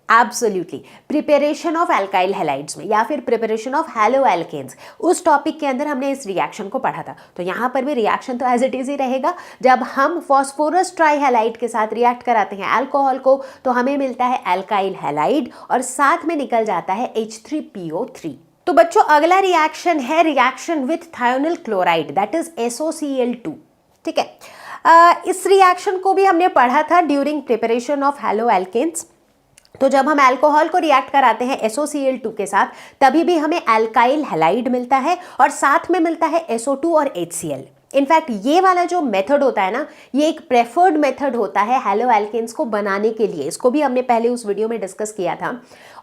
Absolutely preparation of alkyl halides में, या फिर प्रिपरेशन ऑफ हैलो एल्केन्स, उस टॉपिक के अंदर हमने इस रिएक्शन को पढ़ा था। तो यहाँ पर भी रिएक्शन तो एज इट इज ही रहेगा। जब हम फॉस्फोरस ट्राइहैलाइड के साथ रिएक्ट कराते हैं अल्कोहल को, तो हमें मिलता है अल्काइल हैलाइड और साथ में निकल जाता है H3PO3। तो बच्चों अगला रिएक्शन है reaction with thionyl chloride, that is SOCl2। ठीक है, इस रिएक्शन को भी हमने पढ़ा था during preparation of haloalkanes. तो जब हम अल्कोहल को रिएक्ट कराते हैं SOCl2 के साथ, तभी भी हमें अल्काइल हैलाइड मिलता है और साथ में मिलता है SO2 और HCl। इनफैक्ट ये वाला जो मेथड होता है ना, ये एक प्रेफर्ड मेथड होता है हैलो एल्केन्स को बनाने के लिए। इसको भी हमने पहले उस वीडियो में डिस्कस किया था।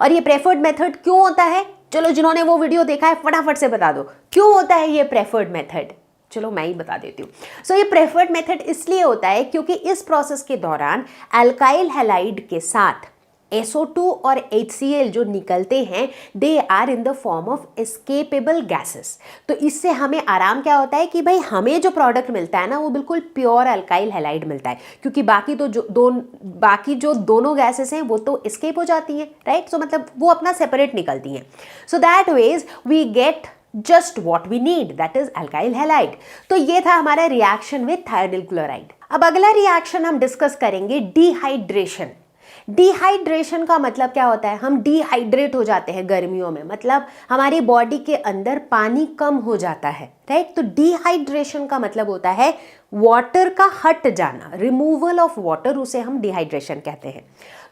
और ये प्रेफर्ड मेथड क्यों होता है? चलो जिन्होंने वो वीडियो देखा है फटाफट से बता दो क्यों होता है ये प्रेफर्ड मेथड। चलो मैं ही बता देती हूँ। सो ये प्रेफर्ड मेथड इसलिए होता है क्योंकि इस प्रोसेस के दौरान अल्काइल हैलाइड के साथ SO2 और HCl जो निकलते हैं, they are in the form of escapable gases. तो इससे हमें आराम क्या होता है कि भाई हमें जो प्रोडक्ट मिलता है ना, वो बिल्कुल प्योर अल्काइल हैलाइड मिलता है, क्योंकि बाकी तो जो दोनों गैसेस हैं वो तो एस्केप हो जाती हैं, राइट। सो मतलब वो अपना सेपरेट निकलती हैं। So that ways we get just what we need, that is alkyl halide. तो ये था हमारा रिएक्शन विथ थायोनिल क्लोराइड। अब अगला रिएक्शन हम डिस्कस करेंगे डिहाइड्रेशन। डिहाइड्रेशन का मतलब क्या होता है? हम डिहाइड्रेट हो जाते हैं गर्मियों में, मतलब हमारी बॉडी के अंदर पानी कम हो जाता है, राइट। तो डिहाइड्रेशन का मतलब होता है वाटर का हट जाना, रिमूवल ऑफ वाटर, उसे हम डिहाइड्रेशन कहते हैं।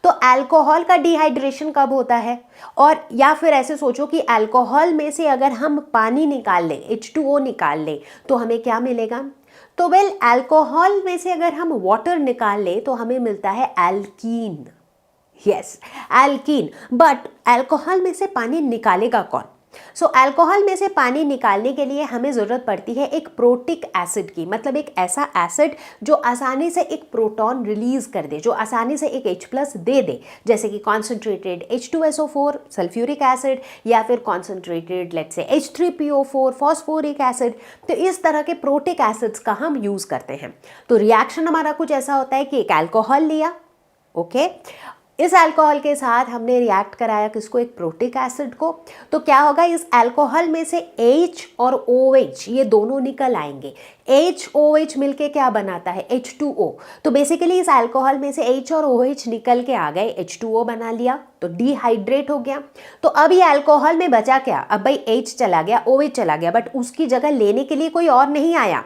तो अल्कोहल का डिहाइड्रेशन कब होता है? और या फिर ऐसे सोचो कि अल्कोहल में से अगर हम पानी निकाल लें, H2O निकाल लें, तो हमें क्या मिलेगा? तो वेल अल्कोहल में से अगर हम वाटर निकाल लें तो हमें मिलता है alkene. Yes, alkene. But alcohol में से पानी निकालेगा कौन? सो अल्कोहल में से पानी निकालने के लिए हमें ज़रूरत पड़ती है एक प्रोटिक एसिड की, मतलब एक ऐसा एसिड जो आसानी से एक प्रोटॉन रिलीज कर दे, जो आसानी से एक H+ दे दे, जैसे कि कॉन्सेंट्रेटेड H2SO4 सल्फ्यूरिक एसिड, या फिर concentrated let's say H3PO4 phosphoric acid. तो इस तरह के प्रोटिक एसिड्स का हम यूज़ करते हैं। तो रिएक्शन हमारा कुछ ऐसा होता है कि एक अल्कोहल लिया, ओके, इस अल्कोहल के साथ हमने रिएक्ट कराया किसको? एक प्रोटिक एसिड को। तो क्या होगा? इस अल्कोहल में से H और OH ये दोनों निकल आएंगे। HOH मिलके क्या बनाता है? H2O। तो बेसिकली इस अल्कोहल में से H और OH निकल के आ गए, H2O बना लिया, तो डिहाइड्रेट हो गया। तो अब ये अल्कोहल में बचा क्या? अब भाई H चला गया, OH चला गया, बट उसकी जगह लेने के लिए कोई और नहीं आया।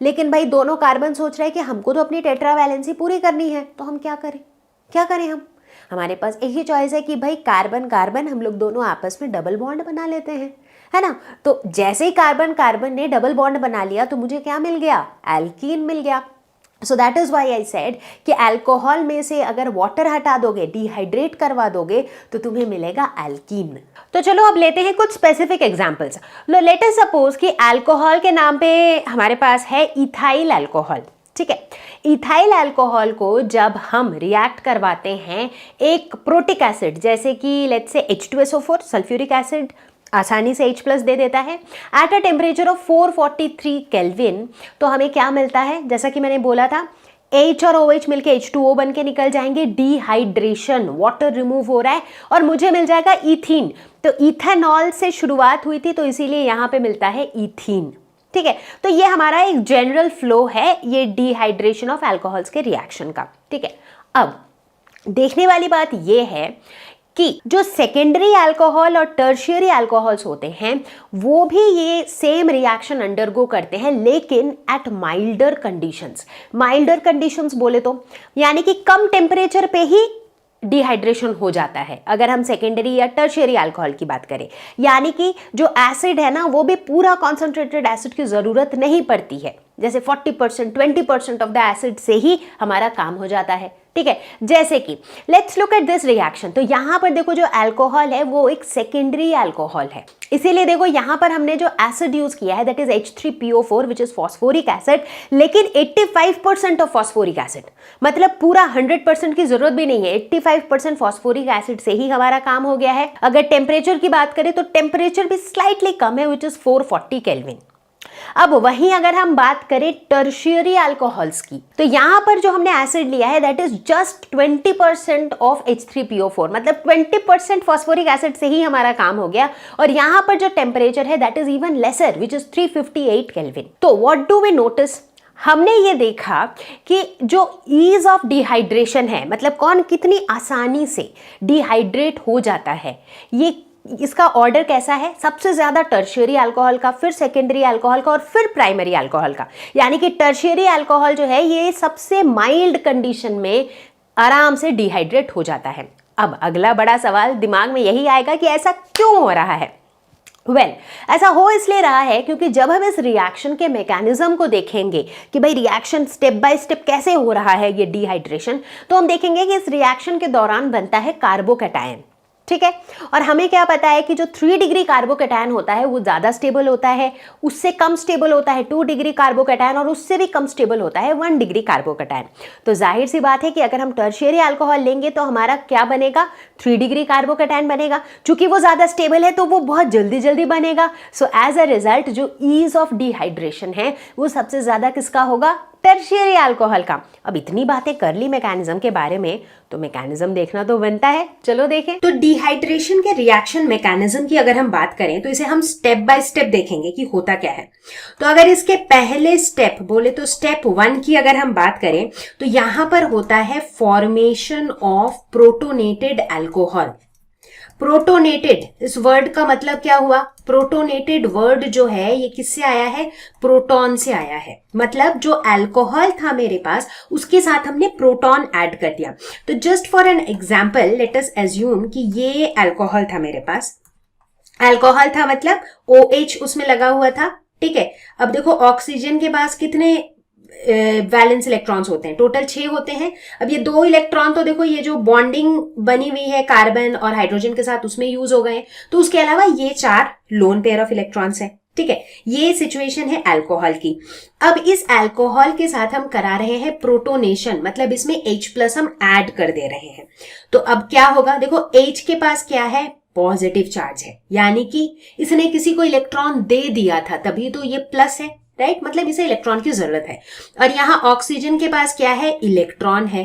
लेकिन भाई दोनों कार्बन सोच रहे हैं कि हमको तो अपनी टेट्रावैलेंसी पूरी करनी है, तो हम क्या करें? क्या करें हम? हमारे पास एक ही चॉइस है कि भाई कार्बन कार्बन हम लोग दोनों आपस में डबल बॉन्ड बना लेते हैं, है ना। तो जैसे ही कार्बन कार्बन ने डबल बॉन्ड बना लिया तो मुझे क्या मिल गया? एल्कीन मिल गया। So that is why I said कि अल्कोहल में से अगर वाटर हटा दोगे, डिहाइड्रेट करवा दोगे, तो तुम्हें मिलेगा एल्कीन। तो चलो अब लेते हैं कुछ स्पेसिफिक एग्जांपल्स। लो लेट अस सपोज कि अल्कोहल के नाम पे हमारे पास है इथाइल अल्कोहल, ठीक है। इथाइल अल्कोहल को जब हम रिएक्ट करवाते हैं एक प्रोटिक एसिड, जैसे कि let's say H2SO4 sulphuric acid आसानी से H+ दे देता है at a temperature of 443 kelvin, तो हमें क्या मिलता है? जैसा कि मैंने बोला था, H और OH मिलके H2O बन के निकल जाएंगे, डिहाइड्रेशन, वाटर रिमूव हो रहा है, और मुझे मिल जाएगा इथीन। तो इथेनॉल से शुरुआत हुई थी, तो इसीलिए यहाँ पे मिलता है इथीन, ठीक है। तो ये हमारा एक जनरल फ्लो है ये डिहाइड्रेशन ऑफ अल्कोहल्स के रिएक्शन का, ठीक है। अब देखने वाली बात ये है कि जो सेकेंडरी अल्कोहल और टर्शियरी अल्कोहल्स होते हैं वो भी ये सेम रिएक्शन अंडरगो करते हैं, लेकिन at milder conditions. Milder conditions बोले तो यानी कि कम टेम्परेचर पे ही डिहाइड्रेशन हो जाता है अगर हम सेकेंडरी या टर्शियरी अल्कोहल की बात करें, यानी कि जो एसिड है ना वो भी पूरा कॉन्सेंट्रेटेड एसिड की जरूरत नहीं पड़ती है, जैसे 40% 20% ऑफ द एसिड से ही हमारा काम हो जाता है, ठीक है। जैसे कि let's look at this reaction. तो यहां पर देखो जो अल्कोहल है वो एक सेकेंडरी अल्कोहल है, इसीलिए देखो यहां पर हमने जो एसिड यूज किया है that is H3PO4 which is phosphoric acid, लेकिन 85% ऑफ फॉस्फोरिक एसिड, मतलब पूरा 100% की जरूरत भी नहीं है, 85% फॉस्फोरिक एसिड से ही हमारा काम हो गया है। अगर टेम्परेचर की बात करें तो टेम्परेचर भी स्लाइटली कम है विच इज 440 केल्विन। अब वहीं अगर हम बात करें टर्शियरी अल्कोहल्स की, तो यहां पर जो हमने एसिड लिया है that is just 20% of H3PO4, मतलब 20% फॉस्फोरिक एसिड से ही हमारा काम हो गया, और यहां पर जो टेम्परेचर है that is even laser which is 358 kelvin. तो व्हाट डू वी नोटिस, हमने ये देखा कि जो ईज ऑफ डिहाइड्रेशन है, मतलब कौन कितनी आसानी से डिहाइड्रेट हो जाता है, ये इसका ऑर्डर कैसा है, सबसे ज्यादा टर्शियरी अल्कोहल का, फिर सेकेंडरी अल्कोहल का और फिर प्राइमरी अल्कोहल का। यानी कि टर्शियरी अल्कोहल जो है ये सबसे माइल्ड कंडीशन में आराम से डिहाइड्रेट हो जाता है। अब अगला बड़ा सवाल दिमाग में यही आएगा कि ऐसा क्यों हो रहा है। ऐसा हो इसलिए रहा है क्योंकि जब हम इस रिएक्शन के मैकेनिज्म को देखेंगे कि भाई रिएक्शन स्टेप बाय स्टेप कैसे हो रहा है ये डिहाइड्रेशन, तो हम देखेंगे कि इस रिएक्शन के दौरान बनता है कार्बोकैटायन, ठीक है। और हमें क्या पता है कि जो 3 डिग्री कार्बोकैटायन होता है वो ज़्यादा स्टेबल होता है, उससे कम स्टेबल होता है 2 डिग्री कार्बोकैटायन, और उससे भी कम स्टेबल होता है 1 डिग्री कार्बोकैटायन। तो जाहिर सी बात है कि अगर हम टर्शियरी अल्कोहल लेंगे तो हमारा क्या बनेगा, 3 डिग्री कार्बोकैटायन बनेगा। चूंकि वो ज़्यादा स्टेबल है तो वो बहुत जल्दी जल्दी बनेगा। सो एज अ रिजल्ट जो ईज ऑफ डिहाइड्रेशन है वो सबसे ज़्यादा किसका होगा, टर्शियरी अल्कोहल का। अब इतनी बातें कर ली मैकेनिज्म के बारे में, तो मैकेनिज्म देखना तो बनता है, चलो देखें। तो डिहाइड्रेशन के रिएक्शन मैकेनिज्म की अगर हम बात करें तो इसे हम स्टेप बाय स्टेप देखेंगे कि होता क्या है। तो अगर इसके पहले स्टेप बोले तो स्टेप 1 की अगर हम बात करें तो यहां पर होता है formation of protonated alcohol. Protonated, इस वर्ड का मतलब क्या हुआ, प्रोटोनेटेड वर्ड जो है ये किससे आया है, प्रोटॉन से आया है। मतलब जो अल्कोहल था मेरे पास उसके साथ हमने प्रोटॉन ऐड कर दिया। तो just for an example let us assume कि ये अल्कोहल था मेरे पास, अल्कोहल था मतलब OH उसमें लगा हुआ था, ठीक है। अब देखो ऑक्सीजन के पास कितने वैलेंस इलेक्ट्रॉन्स होते हैं, टोटल 6 होते हैं। अब ये 2 इलेक्ट्रॉन तो देखो ये जो बॉन्डिंग बनी हुई है कार्बन और हाइड्रोजन के साथ उसमें यूज हो गए, तो उसके अलावा ये 4 लोन पेयर ऑफ इलेक्ट्रॉन्स है, ठीक है। ये सिचुएशन है अल्कोहल की। अब इस अल्कोहल के साथ हम करा रहे हैं प्रोटोनेशन, मतलब इसमें H+ हम ऐड कर दे रहे हैं। तो अब क्या होगा, देखो H के पास क्या है, पॉजिटिव चार्ज है, यानी कि इसने किसी को इलेक्ट्रॉन दे दिया था तभी तो ये प्लस है, राइट, मतलब इसे इलेक्ट्रॉन की जरूरत है। और यहां ऑक्सीजन के पास क्या है, इलेक्ट्रॉन है।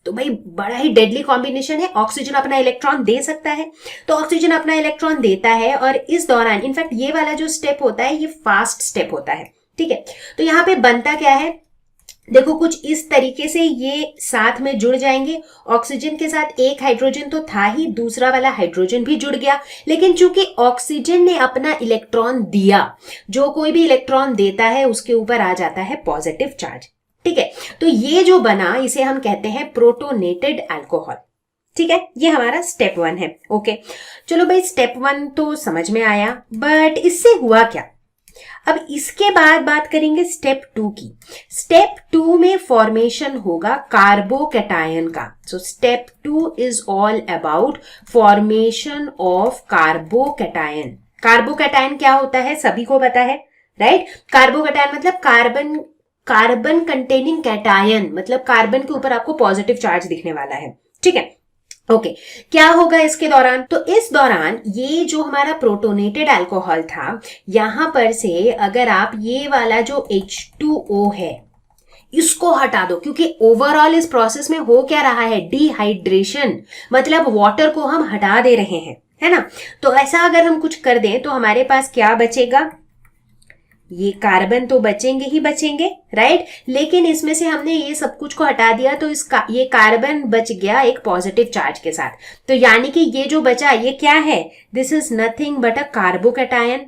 तो भाई बड़ा ही डेडली कॉम्बिनेशन है, ऑक्सीजन अपना इलेक्ट्रॉन दे सकता है, तो ऑक्सीजन अपना इलेक्ट्रॉन देता है। और इस दौरान इनफैक्ट ये वाला जो स्टेप होता है ये फास्ट स्टेप होता है, ठीक है। तो यहां पे बनता क्या है, देखो कुछ इस तरीके से ये साथ में जुड़ जाएंगे। ऑक्सीजन के साथ एक हाइड्रोजन तो था ही, दूसरा वाला हाइड्रोजन भी जुड़ गया, लेकिन चूंकि ऑक्सीजन ने अपना इलेक्ट्रॉन दिया, जो कोई भी इलेक्ट्रॉन देता है उसके ऊपर आ जाता है पॉजिटिव चार्ज, ठीक है। तो ये जो बना इसे हम कहते हैं प्रोटोनेटेड अल्कोहल, ठीक है। ये हमारा स्टेप 1 है, ओके। चलो भाई स्टेप 1 तो समझ में आया, बट इससे हुआ क्या। अब इसके बाद बात करेंगे स्टेप 2 की। स्टेप 2 में फॉर्मेशन होगा कार्बोकैटायन का। So step 2 is all about formation of carbocation. Carbocation क्या होता है सभी को पता है, राइट। कार्बोकैटायन मतलब कार्बन कंटेनिंग कैटायन, मतलब कार्बन के ऊपर आपको पॉजिटिव चार्ज दिखने वाला है, ठीक है, ओके। क्या होगा इसके दौरान, तो इस दौरान ये जो हमारा प्रोटोनेटेड अल्कोहल था, यहां पर से अगर आप ये वाला जो H2O है इसको हटा दो, क्योंकि ओवरऑल इस प्रोसेस में हो क्या रहा है, डिहाइड्रेशन, मतलब वाटर को हम हटा दे रहे हैं, है ना। तो ऐसा अगर हम कुछ कर दें तो हमारे पास क्या बचेगा, ये कार्बन तो बचेंगे ही बचेंगे, राइट, लेकिन इसमें से हमने ये सब कुछ को हटा दिया तो ये कार्बन बच गया एक पॉजिटिव चार्ज के साथ। तो यानी कि ये जो बचा ये क्या है, this is nothing but a carbocation.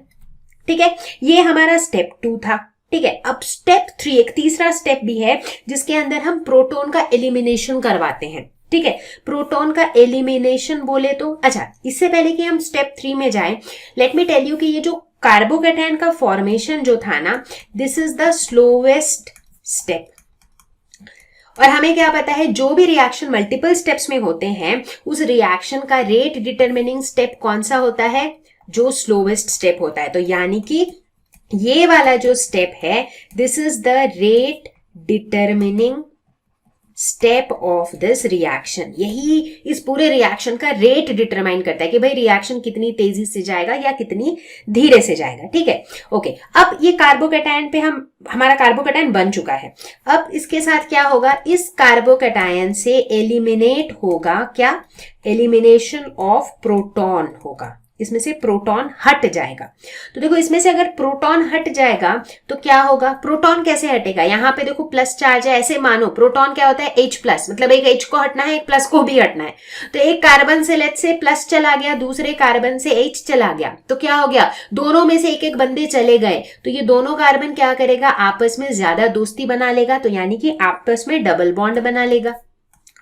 ठीक है, ये हमारा स्टेप 2 था। ठीक है, अब स्टेप 3, एक तीसरा स्टेप भी है जिसके अंदर हम प्रोटॉन का एलिमिनेशन करवाते हैं। ठीक है, प्रोटॉन का एलिमिनेशन बोले तो, अच्छा इससे पहले कि हम स्टेप 3 में जाएं, लेट मी टेल यू कि ये जो कार्बोकैटायन का फॉर्मेशन जो था ना, this is the slowest step. और हमें क्या पता है, जो भी रिएक्शन मल्टीपल स्टेप्स में होते हैं उस रिएक्शन का रेट डिटरमिनिंग स्टेप कौन सा होता है, जो स्लोवेस्ट स्टेप होता है। तो यानी कि ये वाला जो स्टेप है, this is the rate determining step of this reaction. यही इस पूरे रिएक्शन का रेट डिटरमाइन करता है कि भाई रिएक्शन कितनी तेजी से जाएगा या कितनी धीरे से जाएगा। ठीक है, ओके, अब ये कार्बोकैटायन पे हमारा कार्बोकैटायन बन चुका है। अब इसके साथ क्या होगा, इस कार्बोकैटायन से एलिमिनेट होगा क्या, एलिमिनेशन ऑफ प्रोटॉन होगा, इसमें से प्रोटॉन हट जाएगा। तो देखो इसमें से अगर प्रोटॉन हट जाएगा तो क्या होगा, प्रोटॉन कैसे हटेगा, यहां पे देखो प्लस चार्ज है, ऐसे मानो प्रोटॉन क्या होता है H प्लस, मतलब एक H को हटना है एक प्लस को भी हटना है। तो एक कार्बन से लेट से प्लस चला गया, दूसरे कार्बन से H चला गया, तो क्या हो गया, दोनों में से एक एक बंदे चले गए, तो ये दोनों कार्बन क्या करेगा, आपस में ज्यादा दोस्ती बना लेगा, तो यानी कि आपस में डबल बॉन्ड बना लेगा,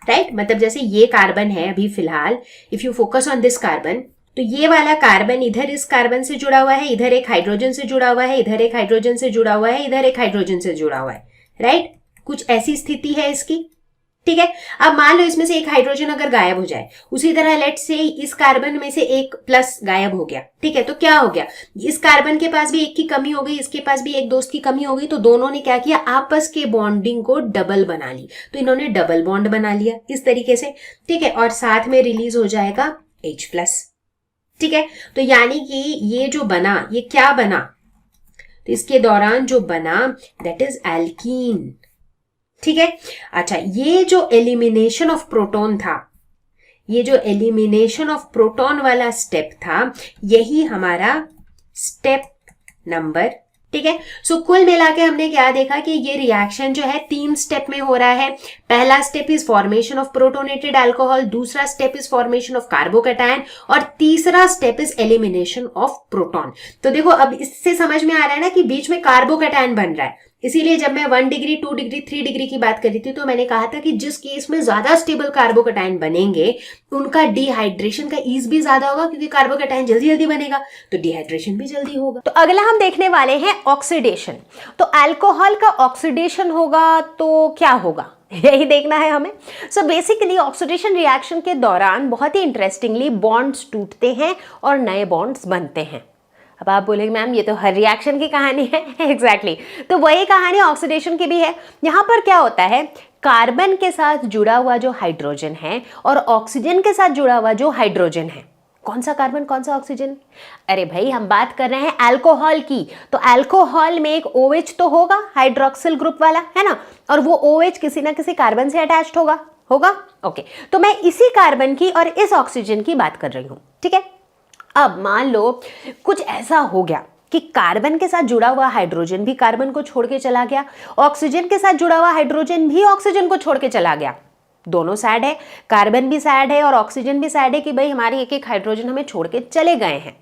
राइट। मतलब जैसे ये कार्बन है अभी फिलहाल, if you focus on this carbon, तो ये वाला कार्बन इधर इस कार्बन से जुड़ा हुआ है, इधर एक हाइड्रोजन से जुड़ा हुआ है, इधर एक हाइड्रोजन से जुड़ा हुआ है, इधर एक हाइड्रोजन से जुड़ा हुआ है, राइट। कुछ ऐसी स्थिति है इसकी। ठीक है, अब मान लो इसमें से एक हाइड्रोजन अगर गायब हो जाए, उसी तरह लेट से इस कार्बन में से एक प्लस गायब हो गया। ठीक है, तो क्या हो गया, इस कार्बन के पास भी एक की कमी हो गई, इसके पास भी एक दोस्त की कमी हो गई, तो दोनों ने क्या किया, आपस के बॉन्डिंग को डबल बना ली, तो इन्होंने डबल बॉन्ड बना लिया इस तरीके से। ठीक है, और साथ में रिलीज हो जाएगा H प्लस। ठीक है, तो यानी कि ये जो बना, ये क्या बना, तो इसके दौरान जो बना दैट इज एल्कीन। ठीक है, अच्छा ये जो एलिमिनेशन ऑफ प्रोटॉन था, ये जो एलिमिनेशन ऑफ प्रोटॉन वाला स्टेप था, यही हमारा स्टेप नंबर। ठीक है, सो कुल मिला के हमने क्या देखा कि ये रिएक्शन जो है 3 स्टेप में हो रहा है। पहला step is formation of protonated alcohol, दूसरा step is formation of carbocation, और तीसरा step is elimination of proton. तो देखो अब इससे समझ में आ रहा है ना कि बीच में कार्बोकैटायन बन रहा है। इसीलिए जब मैं 1 डिग्री 2 डिग्री 3 डिग्री की बात कर रही थी तो मैंने कहा था कि जिस केस में ज्यादा स्टेबल कार्बोकैटायन बनेंगे उनका डिहाइड्रेशन का ईज भी ज्यादा होगा, क्योंकि कार्बोकैटायन जल्दी जल्दी बनेगा तो डिहाइड्रेशन भी जल्दी होगा। तो अगला हम देखने वाले हैं ऑक्सीडेशन। तो अल्कोहल का ऑक्सीडेशन होगा तो क्या होगा, यही देखना है हमें। सो बेसिकली ऑक्सीडेशन रिएक्शन के दौरान बहुत ही इंटरेस्टिंगली बॉन्ड्स टूटते हैं और नए बॉन्ड्स बनते हैं। अब आप बोलेंगे मैम ये तो हर रिएक्शन की कहानी है। एग्जैक्टली तो वही कहानी ऑक्सीडेशन की भी है। यहाँ पर क्या होता है, कार्बन के साथ जुड़ा हुआ जो हाइड्रोजन है और ऑक्सीजन के साथ जुड़ा हुआ जो हाइड्रोजन है, कौन सा कार्बन कौन सा ऑक्सीजन, अरे भाई हम बात कर रहे हैं अल्कोहल की, तो अल्कोहल में एक OH तो होगा हाइड्रोक्सिल ग्रुप वाला, है ना, और वो OH किसी ना किसी कार्बन से अटैच्ड होगा। ओके, तो मैं इसी कार्बन की और इस ऑक्सीजन की बात कर रही हूँ। ठीक है, अब मान लो कुछ ऐसा हो गया कि कार्बन के साथ जुड़ा हुआ हाइड्रोजन भी कार्बन को छोड़ के चला गया, ऑक्सीजन के साथ जुड़ा हुआ हाइड्रोजन भी ऑक्सीजन को छोड़ के चला गया। दोनों सैड है, कार्बन भी सैड है और ऑक्सीजन भी सैड है कि भाई हमारे एक एक हाइड्रोजन हमें छोड़ के चले गए हैं।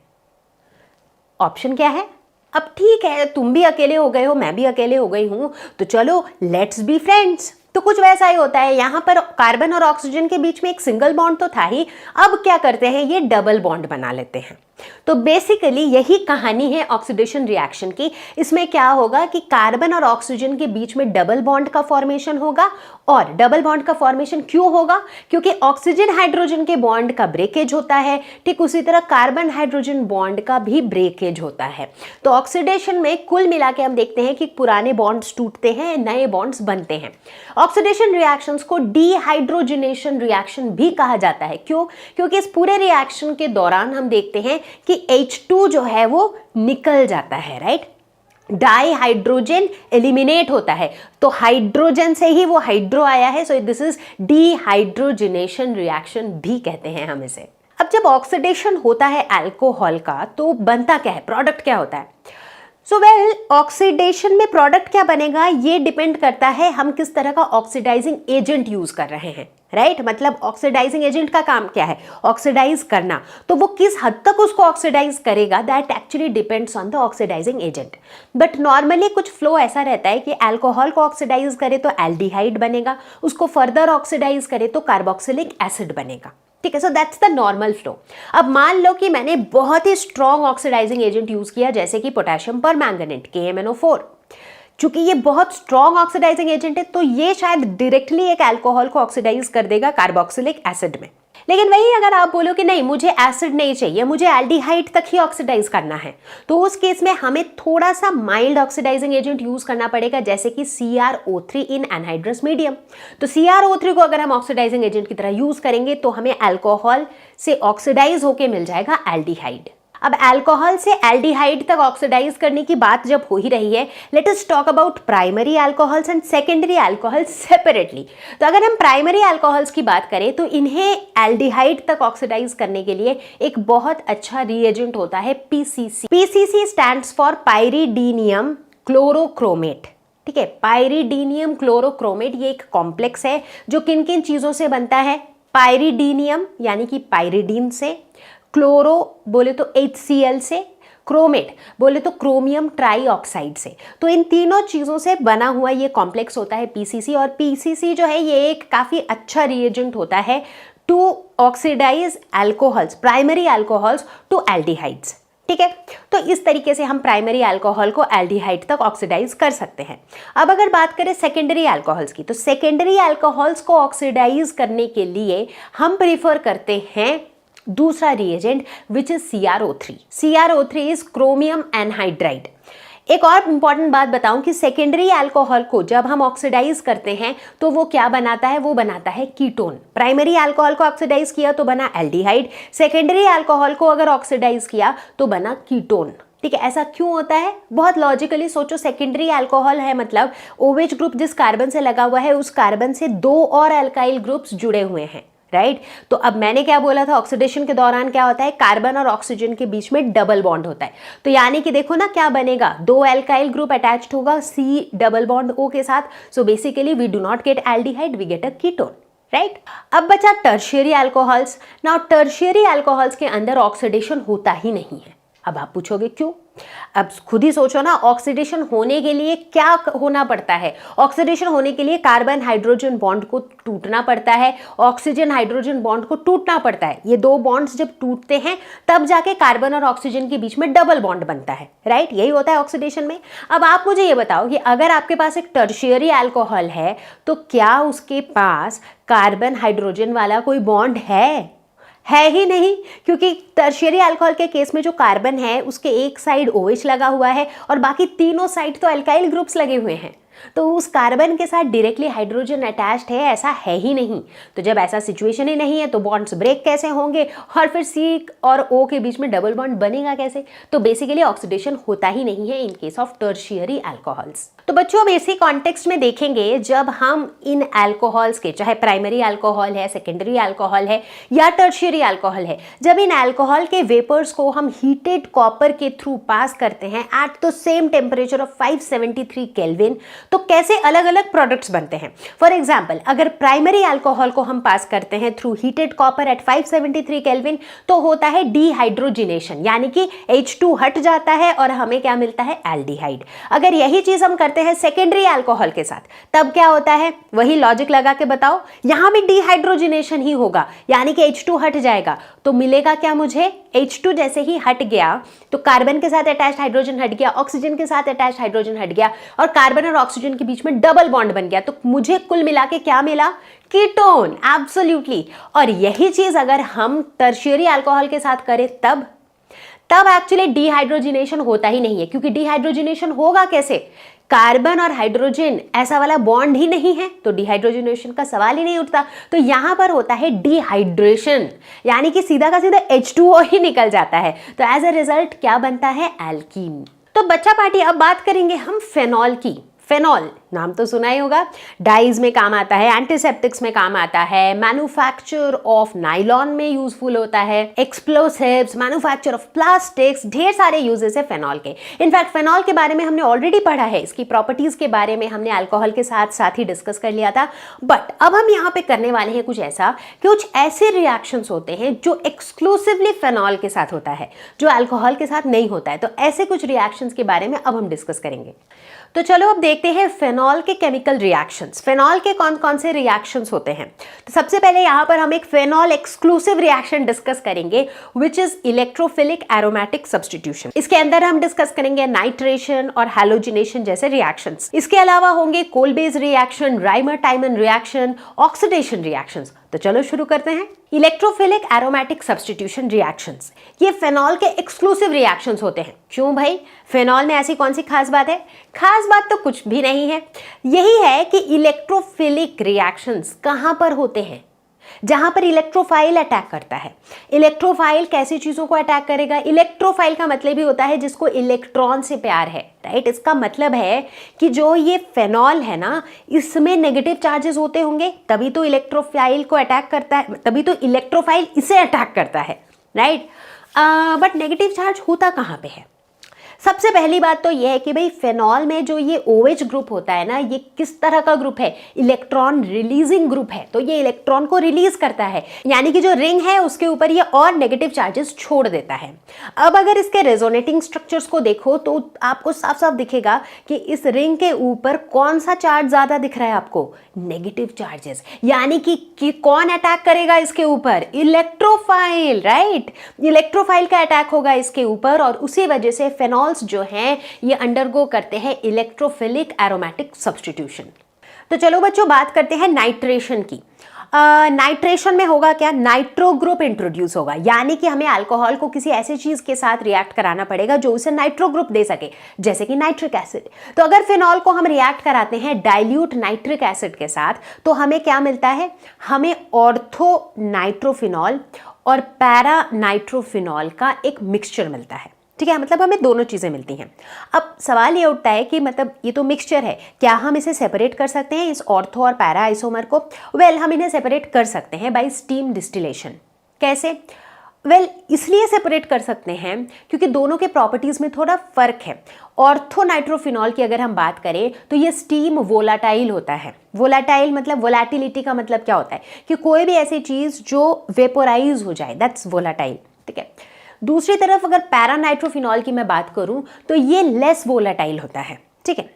ऑप्शन क्या है, अब ठीक है तुम भी अकेले हो गए हो, मैं भी अकेले हो गई हूं, तो चलो लेट्स बी फ्रेंड्स। तो कुछ वैसा ही होता है, यहां पर कार्बन और ऑक्सीजन के बीच में एक सिंगल बॉन्ड तो था ही, अब क्या करते हैं ये डबल बॉन्ड बना लेते हैं। तो बेसिकली यही कहानी है ऑक्सीडेशन रिएक्शन की। इसमें क्या होगा कि कार्बन और ऑक्सीजन के बीच में डबल बॉन्ड का फॉर्मेशन होगा, और डबल बॉन्ड का फॉर्मेशन क्यों होगा, क्योंकि ऑक्सीजन हाइड्रोजन के बॉन्ड का ब्रेकेज होता है, ठीक उसी तरह कार्बन हाइड्रोजन बॉन्ड का भी ब्रेकेज होता है। तो ऑक्सीडेशन में कुल मिला के हम देखते हैं कि पुराने बॉन्ड्स टूटते हैं, नए बॉन्ड्स बनते हैं। ऑक्सीडेशन रिएक्शंस को डिहाइड्रोजनेशन रिएक्शन भी कहा जाता है। क्यों, क्योंकि इस पूरे रिएक्शन के दौरान हम देखते हैं कि H2 जो है वो निकल जाता है, राइट, डाई हाइड्रोजन एलिमिनेट होता है, तो हाइड्रोजन से ही वो हाइड्रो आया है, so this is dehydrogenation reaction भी कहते हैं हम इसे। अब जब ऑक्सीडेशन होता है अल्कोहल का तो बनता क्या है, प्रोडक्ट क्या होता है, सो वेल, ऑक्सीडेशन में प्रोडक्ट क्या बनेगा ये डिपेंड करता है हम किस तरह का ऑक्सीडाइजिंग एजेंट यूज कर रहे हैं, राइट? मतलब ऑक्सीडाइजिंग एजेंट का काम क्या है? ऑक्सीडाइज करना। तो वो किस हद तक उसको ऑक्सीडाइज करेगा, that actually depends on the oxidising agent. But normally कुछ फ्लो ऐसा रहता है कि अल्कोहल को ऑक्सीडाइज करे तो एल्डिहाइड बनेगा, उसको फर्दर ऑक्सीडाइज करे तो कार्बोक्सिलिक एसिड बनेगा, ठीक है? सो दैट्स द नॉर्मल फ्लो। अब मान लो कि मैंने बहुत ही स्ट्रॉन्ग ऑक्सीडाइजिंग एजेंट यूज किया, जैसे कि पोटेशियम परमैंगनेट KMnO4। चूंकि ये बहुत स्ट्रॉन्ग ऑक्सीडाइजिंग एजेंट है तो ये शायद डायरेक्टली एक अल्कोहल को ऑक्सीडाइज कर देगा कार्बोक्सिलिक एसिड में। लेकिन वही अगर आप बोलो कि नहीं मुझे एसिड नहीं चाहिए, मुझे एल्डिहाइड तक ही ऑक्सीडाइज करना है, तो उस केस में हमें थोड़ा सा माइल्ड ऑक्सीडाइजिंग एजेंट यूज करना पड़ेगा, जैसे कि CrO3 इन एनहाइड्रस मीडियम। तो CrO3 को अगर हम ऑक्सीडाइजिंग एजेंट की तरह यूज करेंगे तो हमें अल्कोहल से ऑक्सीडाइज होके मिल जाएगा एल्डिहाइड। अब अल्कोहल से एल्डिहाइड तक ऑक्सीडाइज करने की बात जब हो ही रही है, let us talk about primary alcohols and secondary alcohols separately. तो अगर हम प्राइमरी अल्कोहल्स की बात करें तो इन्हें एल्डिहाइड तक ऑक्सीडाइज करने के लिए एक बहुत अच्छा रिएजेंट होता है PCC। PCC stands for pyridinium chlorochromate, ठीक है? पाइरिडीनियम क्लोरोक्रोमेट ये एक कॉम्प्लेक्स है जो किन किन चीजों से बनता है? पाइरिडीनियम यानी कि पाइरिडीन से, क्लोरो बोले तो HCl से, क्रोमेट बोले तो क्रोमियम ट्राईऑक्साइड से। तो इन तीनों चीज़ों से बना हुआ ये कॉम्प्लेक्स होता है PCC। और PCC जो है ये एक काफ़ी अच्छा रिएजेंट होता है to oxidise alcohols, primary alcohols to aldehydes, ठीक है? तो इस तरीके से हम प्राइमरी अल्कोहल को एल्डिहाइड तक ऑक्सीडाइज कर सकते हैं। अब अगर बात करें सेकेंडरी अल्कोहल्स की, तो सेकेंडरी अल्कोहल्स को ऑक्सीडाइज करने के लिए हम प्रीफर करते हैं दूसरा reagent which is CrO3। CrO3 is chromium anhydride. एक और इंपॉर्टेंट बात बताऊं कि सेकेंडरी अल्कोहल को जब हम ऑक्सीडाइज करते हैं तो वो क्या बनाता है? वो बनाता है कीटोन। प्राइमरी अल्कोहल को ऑक्सीडाइज किया तो बना एल्डिहाइड, सेकेंडरी अल्कोहल को अगर ऑक्सीडाइज किया तो बना कीटोन, ठीक है? ऐसा क्यों होता है? बहुत लॉजिकली सोचो, सेकेंडरी अल्कोहल है मतलब OH ग्रुप जिस कार्बन से लगा हुआ है उस कार्बन से 2 और अल्काइल ग्रुप्स जुड़े हुए हैं, राइट? तो अब मैंने क्या बोला था, ऑक्सीडेशन के दौरान क्या होता है? कार्बन और ऑक्सीजन के बीच में डबल बॉन्ड होता है। तो यानी कि देखो ना क्या बनेगा, 2 अल्काइल ग्रुप अटैच्ड होगा C डबल बॉन्ड O के साथ। So basically we do not get aldehyde, we get a ketone, right? अब बचा tertiary alcohols. Now tertiary alcohols के अंदर ऑक्सीडेशन होता ही नहीं है। अब आप पूछोगे क्यों? अब खुद ही सोचो ना, ऑक्सीडेशन होने के लिए क्या होना पड़ता है? ऑक्सीडेशन होने के लिए कार्बन हाइड्रोजन बॉन्ड को टूटना पड़ता है, ऑक्सीजन हाइड्रोजन बॉन्ड को टूटना पड़ता है। ये 2 बॉन्ड्स जब टूटते हैं तब जाके कार्बन और ऑक्सीजन के बीच में डबल बॉन्ड बनता है, राइट? यही होता है ऑक्सीडेशन में। अब आप मुझे ये बताओ कि अगर आपके पास एक टर्शियरी अल्कोहल है तो क्या उसके पास कार्बन हाइड्रोजन वाला कोई बॉन्ड है ही नहीं, क्योंकि टर्शियरी अल्कोहल के केस में जो कार्बन है उसके एक साइड OH लगा हुआ है और बाकी तीनों साइड तो अल्काइल ग्रुप्स लगे हुए हैं। तो उस कार्बन के साथ डायरेक्टली हाइड्रोजन अटैच्ड है ऐसा है ही नहीं। तो जब ऐसा सिचुएशन ही नहीं है तो बॉन्ड्स ब्रेक कैसे होंगे और फिर C और O के बीच में डबल बॉन्ड बनेगा कैसे? तो बेसिकली ऑक्सीडेशन होता ही नहीं है in case of tertiary alcohols. तो बच्चों अब इसी कॉन्टेक्स्ट में देखेंगे जब हम इन अल्कोहल्स के, चाहे प्राइमरी अल्कोहल है, सेकेंडरी अल्कोहल है या टर्शियरी अल्कोहल है, जब इन अल्कोहल के वेपर्स को हम हीटेड कॉपर के थ्रू पास करते हैं at the same temperature of 573 kelvin, तो कैसे अलग अलग प्रोडक्ट्स बनते हैं। फॉर एग्जाम्पल, अगर प्राइमरी अल्कोहल को हम पास करते हैं through heated copper at 573 kelvin तो होता है डिहाइड्रोजिनेशन, यानी कि H2 हट जाता है और हमें क्या मिलता है? एल्डिहाइड। अगर यही चीज हम करते हैं सेकेंडरी अल्कोहल के साथ तब क्या होता है? वही लॉजिक लगा के बताओ, यहां भी डिहाइड्रोजिनेशन ही होगा, यानी कि H2 हट जाएगा। तो मिलेगा क्या मुझे? H2 जैसे ही हट गया तो कार्बन के साथ अटैच्ड हाइड्रोजन हट गया, ऑक्सीजन के साथ अटैच्ड हाइड्रोजन हट गया और कार्बन और ऑक्सीजन के बीच में डबल बॉन्ड बन गया। तो मुझे कुल मिला के क्या मिला? कीटोन। एब्सोल्युटली। और यही चीज अगर हम टर्शियरी अल्कोहल के साथ करें तब एक्चुअली डिहाइड्रोजिनेशन होता ही नहीं है, क्योंकि डिहाइड्रोजिनेशन होगा कैसे? कार्बन और हाइड्रोजन ऐसा वाला बॉन्ड ही नहीं है, तो डिहाइड्रोजिनेशन का सवाल ही नहीं उठता। तो यहां पर होता है डिहाइड्रेशन, यानी कि सीधा का सीधा H2O ही निकल जाता है। तो एज अ रिजल्ट क्या बनता है? एल्कीन। तो बच्चा पार्टी अब बात करेंगे हम फेनॉल की। फेनॉल नाम तो सुना ही होगा। डाइज में काम आता है, एंटीसेप्टिक्स में काम आता है, मैन्युफैक्चर ऑफ नायलॉन में यूजफुल होता है, एक्सप्लोसिव्स, मैन्युफैक्चर ऑफ प्लास्टिक्स, ढेर सारे यूजेस है फेनॉल के। इनफैक्ट फेनॉल के बारे में हमने ऑलरेडी पढ़ा है, इसकी प्रॉपर्टीज के बारे में हमने अल्कोहल के साथ साथ ही डिस्कस कर लिया था। बट अब हम यहाँ पे करने वाले हैं कुछ ऐसे रिएक्शंस होते हैं जो एक्सक्लूसिवली फेनॉल के साथ होता है, जो अल्कोहल के साथ नहीं होता है। तो ऐसे कुछ रिएक्शंस के बारे में अब हम डिस्कस करेंगे। तो चलो अब देखते हैं फेनॉल के केमिकल रिएक्शंस। फेनॉल के कौन कौन से रिएक्शंस होते हैं। तो सबसे पहले यहां पर हम एक फेनॉल एक्सक्लूसिव रिएक्शन डिस्कस करेंगे, which is electrophilic aromatic substitution. इसके अंदर हम डिस्कस करेंगे नाइट्रेशन और हैलोजिनेशन जैसे रिएक्शंस। इसके अलावा होंगे Kolbe's reaction, Reimer Tiemann reaction, oxidation reactions. तो चलो शुरू करते हैं। इलेक्ट्रोफिलिक एरोमेटिक सब्स्टिट्यूशन रिएक्शंस, ये फेनॉल के एक्सक्लूसिव रिएक्शंस होते हैं। क्यों भाई, फेनॉल में ऐसी कौन सी खास बात है? खास बात तो कुछ भी नहीं है, यही है कि इलेक्ट्रोफिलिक रिएक्शंस कहां पर होते हैं? जहां पर इलेक्ट्रोफाइल अटैक करता है। इलेक्ट्रोफाइल कैसी चीजों को अटैक करेगा? इलेक्ट्रोफाइल का मतलब ही होता है जिसको इलेक्ट्रॉन से प्यार है, राइट। इसका मतलब है कि जो ये फेनॉल है ना, इसमें नेगेटिव चार्जेस होते होंगे, तभी तो इलेक्ट्रोफाइल को अटैक करता है, तभी तो इलेक्ट्रोफाइल इसे अटैक करता है, राइट। बट नेगेटिव चार्ज होता कहां पे है? सबसे पहली बात तो यह है कि भाई फेनॉल में जो ये OH ग्रुप होता है ना, ये किस तरह का ग्रुप है? इलेक्ट्रॉन रिलीजिंग ग्रुप है। तो ये इलेक्ट्रॉन को रिलीज करता है, यानी कि जो रिंग है उसके ऊपर ये और नेगेटिव चार्जेस छोड़ देता है। अब अगर इसके रेजोनेटिंग स्ट्रक्चर्स को देखो तो आपको साफ साफ दिखेगा कि इस रिंग के ऊपर कौन सा चार्ज ज्यादा दिख रहा है आपको? Negative charges. यानी कि कौन अटैक करेगा इसके ऊपर? Electrophile, right. इलेक्ट्रोफाइल का अटैक होगा इसके ऊपर और उसी वजह से फेनॉल जो हैं ये अंडरगो करते हैं इलेक्ट्रोफिलिक एरोमेटिक सब्स्टिट्यूशन। तो चलो बच्चों बात करते हैं नाइट्रेशन की। नाइट्रेशन में होगा क्या? नाइट्रो ग्रुप इंट्रोड्यूस होगा, यानी कि हमें अल्कोहल को किसी ऐसी चीज के साथ रिएक्ट कराना पड़ेगा जो उसे नाइट्रो ग्रुप दे सके, जैसे कि नाइट्रिक एसिड। तो अगर फिनॉल को हम रिएक्ट कराते हैं डाइल्यूट नाइट्रिक एसिड के साथ तो हमें क्या मिलता है? हमें ऑर्थो नाइट्रोफिनॉल और पैरा नाइट्रोफिनॉल का एक मिक्सचर मिलता है, ठीक है। मतलब हमें दोनों चीज़ें मिलती हैं। अब सवाल ये उठता है कि मतलब ये तो मिक्सचर है, क्या हम इसे सेपरेट कर सकते हैं इस ऑर्थो और पैरा आइसोमर को? वेल, हम इन्हें सेपरेट कर सकते हैं बाय स्टीम डिस्टिलेशन। कैसे? वेल, इसलिए सेपरेट कर सकते हैं क्योंकि दोनों के प्रॉपर्टीज़ में थोड़ा फर्क है। ऑर्थो नाइट्रोफिनॉल की अगर हम बात करें तो ये स्टीम वोलाटाइल होता है। वोलाटाइल मतलब, वोलाटिलिटी का मतलब क्या होता है? कि कोई भी ऐसी चीज़ जो वेपोराइज हो जाए, दैट्स वोलाटाइल, ठीक है। दूसरी तरफ अगर पैरानाइट्रोफिनॉल की मैं बात करूं तो ये लेस वोलाटाइल होता है, ठीक है।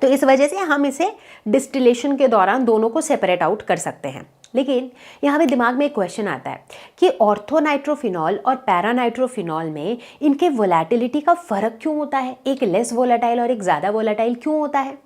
तो इस वजह से हम इसे डिस्टिलेशन के दौरान दोनों को सेपरेट आउट कर सकते हैं। लेकिन यहाँ पे दिमाग में एक क्वेश्चन आता है कि ऑर्थोनाइट्रोफिनॉल और पैरानाइट्रोफिनॉल में इनके वोलेटिलिटी का फ़र्क क्यों होता है? एक लेस वोलेटाइल और एक ज़्यादा वोलेटाइल क्यों होता है?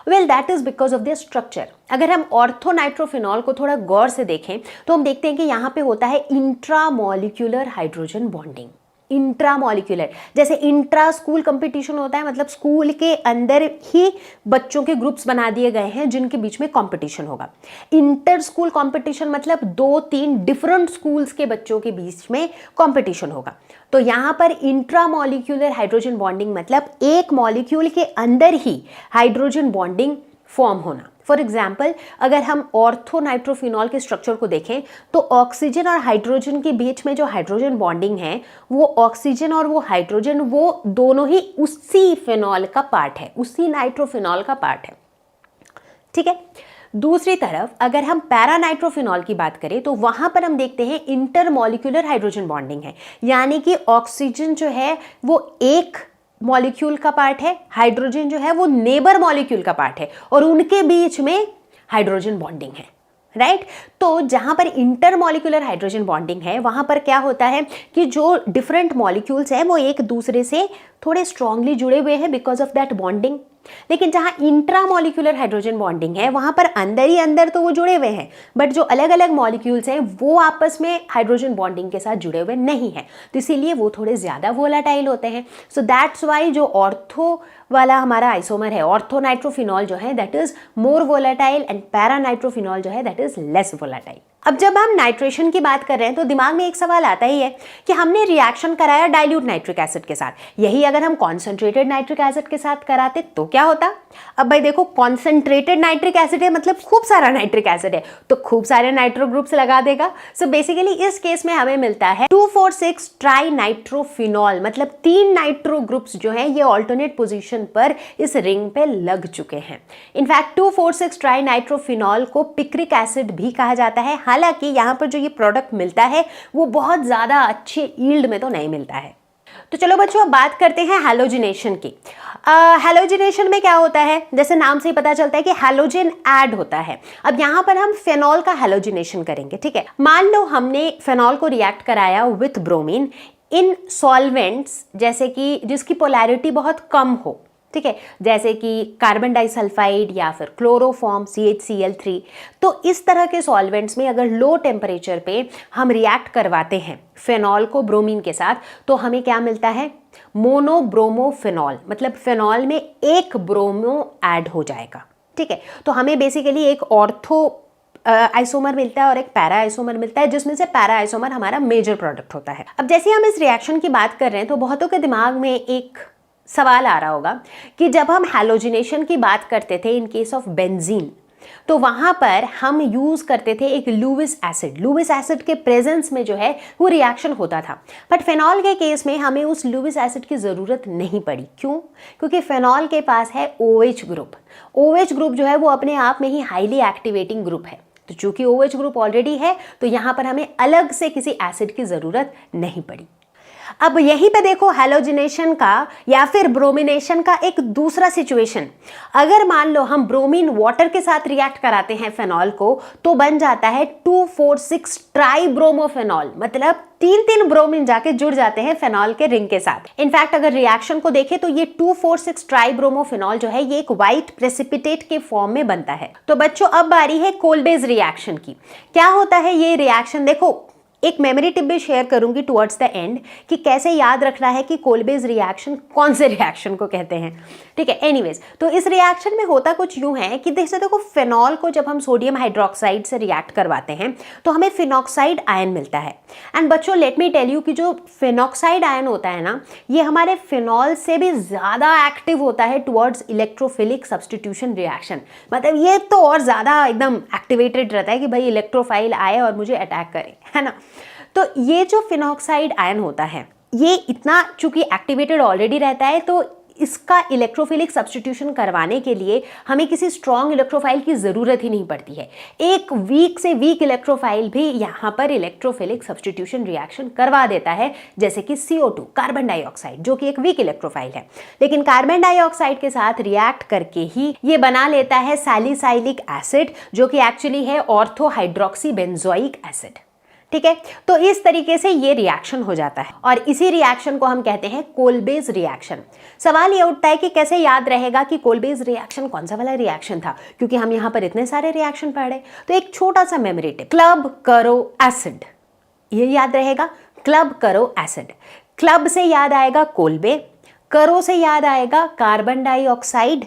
Well, that is because of their structure. अगर हम ऑर्थोनाइट्रोफिनॉल को थोड़ा गौर से देखें तो हम देखते हैं कि यहाँ पे होता है इंट्रामॉलिक्यूलर हाइड्रोजन बॉन्डिंग। इंट्रामॉलिक्यूलर, जैसे इंट्रा स्कूल कंपटीशन होता है, मतलब स्कूल के अंदर ही बच्चों के ग्रुप्स बना दिए गए हैं जिनके बीच में कंपटीशन होगा। इंटर स्कूल कंपटीशन मतलब 2-3 डिफरेंट स्कूल्स के बच्चों के बीच में कंपटीशन होगा। तो यहाँ पर इंट्रामॉलिक्यूलर हाइड्रोजन बॉन्डिंग मतलब एक मॉलिक्यूल के अंदर ही हाइड्रोजन बॉन्डिंग फॉर्म होना। फॉर एग्जाम्पल, अगर हम ऑर्थोनाइट्रोफिनॉल के स्ट्रक्चर को देखें तो ऑक्सीजन और हाइड्रोजन के बीच में जो हाइड्रोजन बॉन्डिंग है वो ऑक्सीजन और वो हाइड्रोजन वो दोनों ही उसी फिनॉल का पार्ट है, उसी नाइट्रोफिनॉल का पार्ट है, ठीक है। दूसरी तरफ अगर हम पैरानाइट्रोफिनॉल की बात करें तो वहां पर हम देखते हैं इंटरमॉलिक्यूलर हाइड्रोजन बॉन्डिंग है, यानी कि ऑक्सीजन जो है वो एक मॉलिक्यूल का पार्ट है, हाइड्रोजन जो है वो नेबर मॉलिक्यूल का पार्ट है और उनके बीच में हाइड्रोजन बॉन्डिंग है, राइट। तो जहां पर इंटरमॉलिक्यूलर हाइड्रोजन बॉन्डिंग है वहां पर क्या होता है कि जो डिफरेंट मॉलिक्यूल्स हैं वो एक दूसरे से थोड़े स्ट्रांगली जुड़े हुए हैं बिकॉज ऑफ दैट बॉन्डिंग। लेकिन जहां इंट्रामॉलिक्यूलर हाइड्रोजन बॉन्डिंग है वहां पर अंदर ही अंदर तो वो जुड़े हुए हैं, बट जो अलग अलग मॉलिक्यूल्स हैं वो आपस में हाइड्रोजन बॉन्डिंग के साथ जुड़े हुए नहीं है, तो इसीलिए वो थोड़े ज़्यादा वोलाटाइल होते हैं। सो दैट्स वाई जो ऑर्थो वाला हमारा आइसोमर है, ऑर्थोनाइट्रोफिनॉल जो है that is more volatile and paranitrophenol जो है दैट इज लेस वोलाटाइल। अब जब हम नाइट्रेशन की बात कर रहे हैं तो दिमाग में एक सवाल आता ही है कि हमने रिएक्शन कराया डाइल्यूट नाइट्रिक एसिड के साथ, यही अगर हम कॉन्सेंट्रेटेड नाइट्रिक एसिड के साथ कराते तो क्या होता। अब भाई देखो, कॉन्सेंट्रेटेड नाइट्रिक एसिड है मतलब खूब सारा नाइट्रिक एसिड है, तो खूब सारे नाइट्रो ग्रुप्स लगा देगा। सो बेसिकली इस केस में हमें मिलता है 2,4,6 ट्राई नाइट्रोफिनॉल, मतलब 3 नाइट्रो ग्रुप्स जो हैं ये ऑल्टरनेट पोजीशन पर इस रिंग पे लग चुके हैं। इनफैक्ट 2,4,6 ट्राई नाइट्रोफिनॉल को पिक्रिक एसिड भी कहा जाता है। हालांकि यहाँ पर जो ये प्रोडक्ट मिलता है वो बहुत ज्यादा अच्छे यील्ड में तो नहीं मिलता है। तो चलो बच्चों, अब बात करते हैं हैलोजिनेशन की। हैलोजिनेशन में क्या होता है, जैसे नाम से ही पता चलता है कि हैलोजन ऐड होता है। अब यहाँ पर हम फेनॉल का हैलोजिनेशन करेंगे, ठीक है। मान लो हमने फेनॉल को रिएक्ट कराया विथ ब्रोमीन इन सॉल्वेंट्स, जैसे कि जिसकी पोलैरिटी बहुत कम हो, ठीक है, जैसे कि कार्बन डाइसल्फाइड या फिर क्लोरोफॉर्म CHCl3। तो इस तरह के सॉल्वेंट्स में अगर लो टेम्परेचर पे हम रिएक्ट करवाते हैं फेनॉल को ब्रोमीन के साथ, तो हमें क्या मिलता है, मोनोब्रोमोफेनॉल, मतलब फेनॉल में एक ब्रोमो ऐड हो जाएगा, ठीक है। तो हमें बेसिकली एक ऑर्थो आइसोमर मिलता है और एक पैरा आइसोमर मिलता है, जिसमें से पैरा आइसोमर हमारा मेजर प्रोडक्ट होता है। अब जैसे हम इस रिएक्शन की बात कर रहे हैं तो बहुतों के दिमाग में एक सवाल आ रहा होगा कि जब हम हैलोजिनेशन की बात करते थे इन केस ऑफ बेंजीन, तो वहां पर हम यूज करते थे एक लुईस एसिड। लुईस एसिड के प्रेजेंस में जो है वो रिएक्शन होता था, बट फेनॉल के केस में हमें उस लुईस एसिड की जरूरत नहीं पड़ी। क्यों? क्योंकि फेनॉल के पास है OH ग्रुप। OH ग्रुप जो है वो अपने आप में ही हाईली एक्टिवेटिंग ग्रुप है, तो चूंकि OH ग्रुप ऑलरेडी है तो यहां पर हमें अलग से किसी एसिड की जरूरत नहीं पड़ी। अब यहीं पे देखो हैलोजिनेशन का या फिर ब्रोमिनेशन का एक दूसरा सिचुएशन। अगर मान लो हम ब्रोमीन वाटर के साथ रिएक्ट कराते हैं फेनॉल को, तो बन जाता है 2,4,6 ट्राइब्रोमोफेनॉल, मतलब 3 ब्रोमीन जाके जुड़ जाते हैं फेनॉल के रिंग के साथ। इनफैक्ट अगर रिएक्शन को देखें तो ये 2,4,6 ट्राइब्रोमोफेनॉल जो है ये एक व्हाइट प्रेसिपिटेट के फॉर्म में बनता है। तो बच्चों, अब बारी है कोलबेज रिएक्शन की। क्या होता है ये रिएक्शन? देखो, एक मेमोरी टिप भी शेयर करूंगी टुवर्ड्स द एंड कि कैसे याद रखना है कि कोलबेज रिएक्शन कौन से रिएक्शन को कहते हैं, ठीक है। एनीवेज, तो इस रिएक्शन में होता कुछ यूं है कि जैसे देखो, फेनॉल को जब हम सोडियम हाइड्रोक्साइड से रिएक्ट करवाते हैं तो हमें फिनॉक्साइड आयन मिलता है। एंड बच्चों, लेट मी टेल यू कि जो फिनॉक्साइड आयन होता है ना, ये हमारे फिनॉल से भी ज्यादा एक्टिव होता है टुवर्ड्स इलेक्ट्रोफिलिक सब्स्टिट्यूशन रिएक्शन। मतलब ये तो और ज्यादा एकदम एक्टिवेटेड रहता है कि भाई इलेक्ट्रोफाइल आए और मुझे अटैक करे, है ना। तो ये जो फिनॉक्साइड आयन होता है ये इतना चूंकि एक्टिवेटेड ऑलरेडी रहता है, तो इसका इलेक्ट्रोफिलिक सब्स्टिट्यूशन करवाने के लिए हमें किसी स्ट्रॉन्ग इलेक्ट्रोफाइल की ज़रूरत ही नहीं पड़ती है। एक वीक से वीक इलेक्ट्रोफाइल भी यहाँ पर इलेक्ट्रोफिलिक सब्स्टिट्यूशन रिएक्शन करवा देता है, जैसे कि CO2 कार्बन डाइऑक्साइड, जो कि एक वीक इलेक्ट्रोफाइल है, लेकिन कार्बन डाइऑक्साइड के साथ रिएक्ट करके ही ये बना लेता है सैलिसाइलिक एसिड, जो कि एक्चुअली है ऑर्थो हाइड्रोक्सी बेंजोइक एसिड, ठीक है। तो इस तरीके से ये रिएक्शन हो जाता है और इसी रिएक्शन को हम कहते हैं कोलबेज रिएक्शन। सवाल ये उठता है कि कैसे याद रहेगा कि कोलबेज रिएक्शन कौन सा वाला रिएक्शन था, क्योंकि हम यहाँ पर इतने सारे रिएक्शन पढ़ रहे। तो एक छोटा सा मेमोरी टिप, क्लब करो एसिड, ये याद रहेगा। क्लब करो एसिड, क्लब से याद आएगा कोलबे, करो से याद आएगा कार्बन डाइऑक्साइड,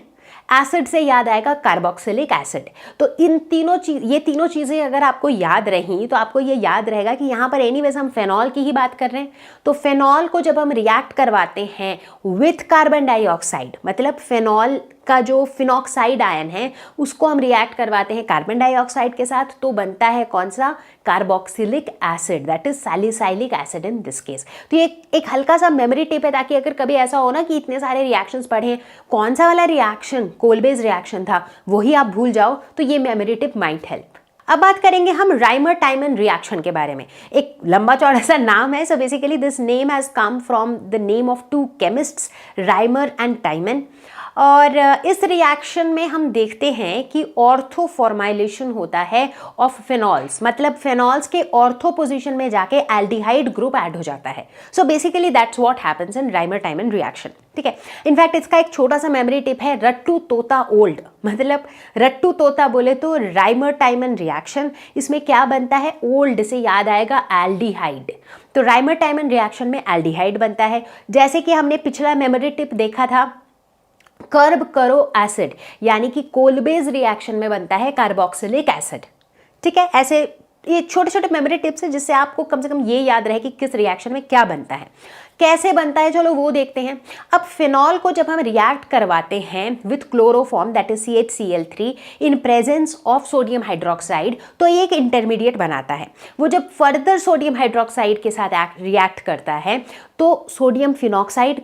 एसिड से याद आएगा कार्बोक्सिलिक एसिड। तो ये तीनों चीज़ें अगर आपको याद रही तो आपको ये याद रहेगा कि यहाँ पर एनीवेज हम फेनॉल की ही बात कर रहे हैं। तो फेनॉल को जब हम रिएक्ट करवाते हैं विथ कार्बन डाइऑक्साइड, मतलब फेनॉल का जो फिनॉक्साइड आयन है उसको हम रिएक्ट करवाते हैं कार्बन डाइऑक्साइड के साथ, तो बनता है कौन सा? Carboxylic acid, that is salicylic acid in this case. तो ये एक हल्का सा मेमोरी टिप है, ताकि अगर कभी ऐसा हो ना कि इतने सारे रिएक्शंस पढ़े, कौन सा वाला रिएक्शन कोलबेज रिएक्शन था वही आप भूल जाओ, तो ये मेमोरी टिप माइट हेल्प। अब बात करेंगे हम राइमर टाइमन रिएक्शन के बारे में। एक लंबा चौड़ा सा नाम है, so basically this name has come from the name of 2 chemists, Rymer and टाइमन। और इस रिएक्शन में हम देखते हैं कि ऑर्थो फॉर्माइलेशन होता है ऑफ फेनॉल्स, मतलब फेनॉल्स के ऑर्थो पोजीशन में जाके एल्डिहाइड ग्रुप ऐड हो जाता है। So basically that's what happens in Rymer Tiemann reaction, ठीक है। इनफैक्ट इसका एक छोटा सा मेमोरी टिप है, रट्टू तोता ओल्ड, मतलब रट्टू तोता बोले तो राइमर टाइमन रिएक्शन, इसमें क्या बनता है? ओल्ड से याद आएगा एल्डिहाइड। तो राइमर टाइमन रिएक्शन में एल्डिहाइड बनता है। जैसे कि हमने पिछला मेमोरी टिप देखा था कर्ब करो एसिड, यानी कि कोलबेज रिएक्शन में बनता है कार्बोक्सिलिक एसिड, ठीक है। ऐसे ये छोटे छोटे मेमोरी टिप्स है जिससे आपको कम से कम ये याद रहे कि किस रिएक्शन में क्या बनता है, कैसे बनता है, चलो वो देखते हैं। अब फिनॉल को जब हम रिएक्ट करवाते हैं with chloroform that is CHCl3 in presence of sodium hydroxide, तो ये एक इंटरमीडिएट बनाता है। वो जब फर्दर सोडियम हाइड्रोक्साइड के साथ रिएक्ट करता है तो सोडियम फिनॉक्साइड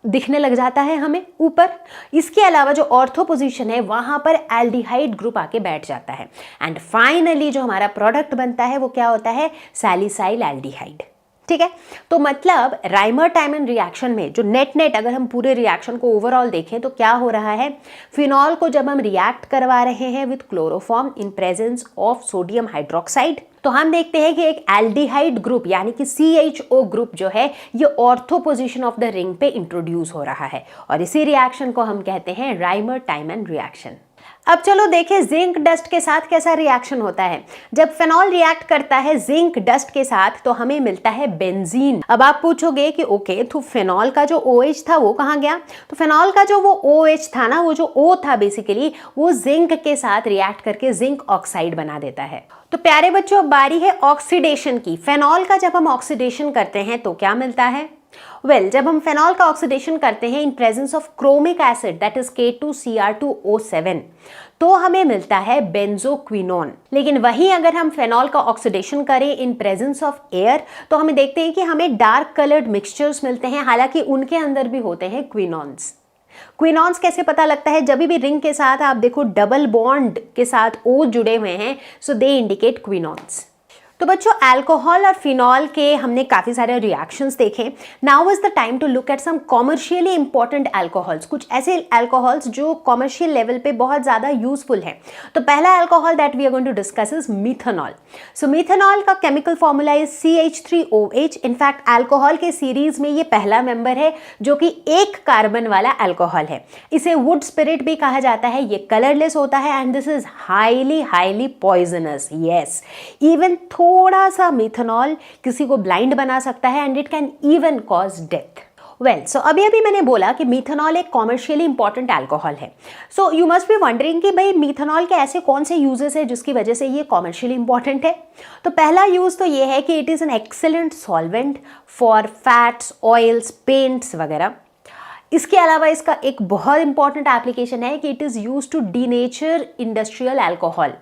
दिखने लग जाता है हमें ऊपर। इसके अलावा जो ऑर्थो पोजीशन है वहां पर एल्डिहाइड ग्रुप आके बैठ जाता है एंड फाइनली जो हमारा प्रोडक्ट बनता है वो क्या होता है, सैलिसाइल एल्डिहाइड। ठीक है, तो मतलब राइमर टाइमन रिएक्शन में जो नेट अगर हम पूरे रिएक्शन को ओवरऑल देखें तो क्या हो रहा है, फिनॉल को जब हम रिएक्ट करवा रहे हैं with chloroform in presence of sodium hydroxide, तो हम देखते हैं कि एक एल्डिहाइड ग्रुप यानी कि CHO ग्रुप जो है ये ortho position of the ring पे इंट्रोड्यूस हो रहा है और इसी रिएक्शन को हम कहते हैं राइमर टाइमन रिएक्शन। अब चलो देखें जिंक डस्ट के साथ कैसा रिएक्शन होता है। जब फेनॉल रिएक्ट करता है जिंक डस्ट के साथ तो हमें मिलता है बेंजीन। अब आप पूछोगे कि ओके तो फेनॉल का जो OH था वो कहाँ गया, तो फेनॉल का जो वो OH था ना, वो जो O था बेसिकली वो जिंक के साथ रिएक्ट करके जिंक ऑक्साइड बना देता है। तो प्यारे बच्चों अब बारी है ऑक्सीडेशन की। फेनॉल का जब हम ऑक्सीडेशन करते हैं तो क्या मिलता है, जब हम फेनॉल का ऑक्सीडेशन करते हैं इन presence of chromic acid that is K2Cr2O7 तो हमें मिलता है बेंजोक्विनोन। लेकिन वहीं अगर हम फेनॉल का ऑक्सीडेशन करें इन प्रेजेंस ऑफ एयर तो हमें देखते हैं कि हमें डार्क कलर्ड मिक्सचर्स मिलते हैं, हालांकि उनके अंदर भी होते हैं क्विनॉन्स। क्विनॉन्स कैसे पता लगता है, जब भी रिंग के साथ आप देखो डबल बॉन्ड के साथ O जुड़े हुए हैं सो दे इंडिकेट क्विनॉन्स। तो बच्चों अल्कोहल और फिनॉल के हमने काफ़ी सारे रिएक्शंस देखे। Now is the time to look at some commercially important alcohols, कुछ ऐसे अल्कोहल्स जो कॉमर्शियल लेवल पे बहुत ज़्यादा यूजफुल हैं। तो पहला alcohol that we are going to discuss is methanol. So methanol का chemical formula is CH3OH। In fact alcohol के सीरीज में ये पहला मेंबर है जो कि एक कार्बन वाला अल्कोहल है। इसे वुड स्पिरिट भी कहा जाता है। ये कलरलेस होता है and this is highly poisonous. Yes, even थोड़ा सा मिथेनॉल किसी को ब्लाइंड बना सकता है and it can even cause death. So अभी मैंने बोला कि मिथेनॉल एक कॉमर्शियली इंपॉर्टेंट अल्कोहल है। So you must be wondering कि भाई मिथेनॉल के ऐसे कौन से यूजेस है जिसकी वजह से ये कॉमर्शियली इंपॉर्टेंट है। तो पहला यूज तो ये है कि it is an excellent solvent for fats, oils, paints वगैरह। इसके अलावा इसका एक बहुत इंपॉर्टेंट एप्लीकेशन है कि it is use to denature industrial alcohol.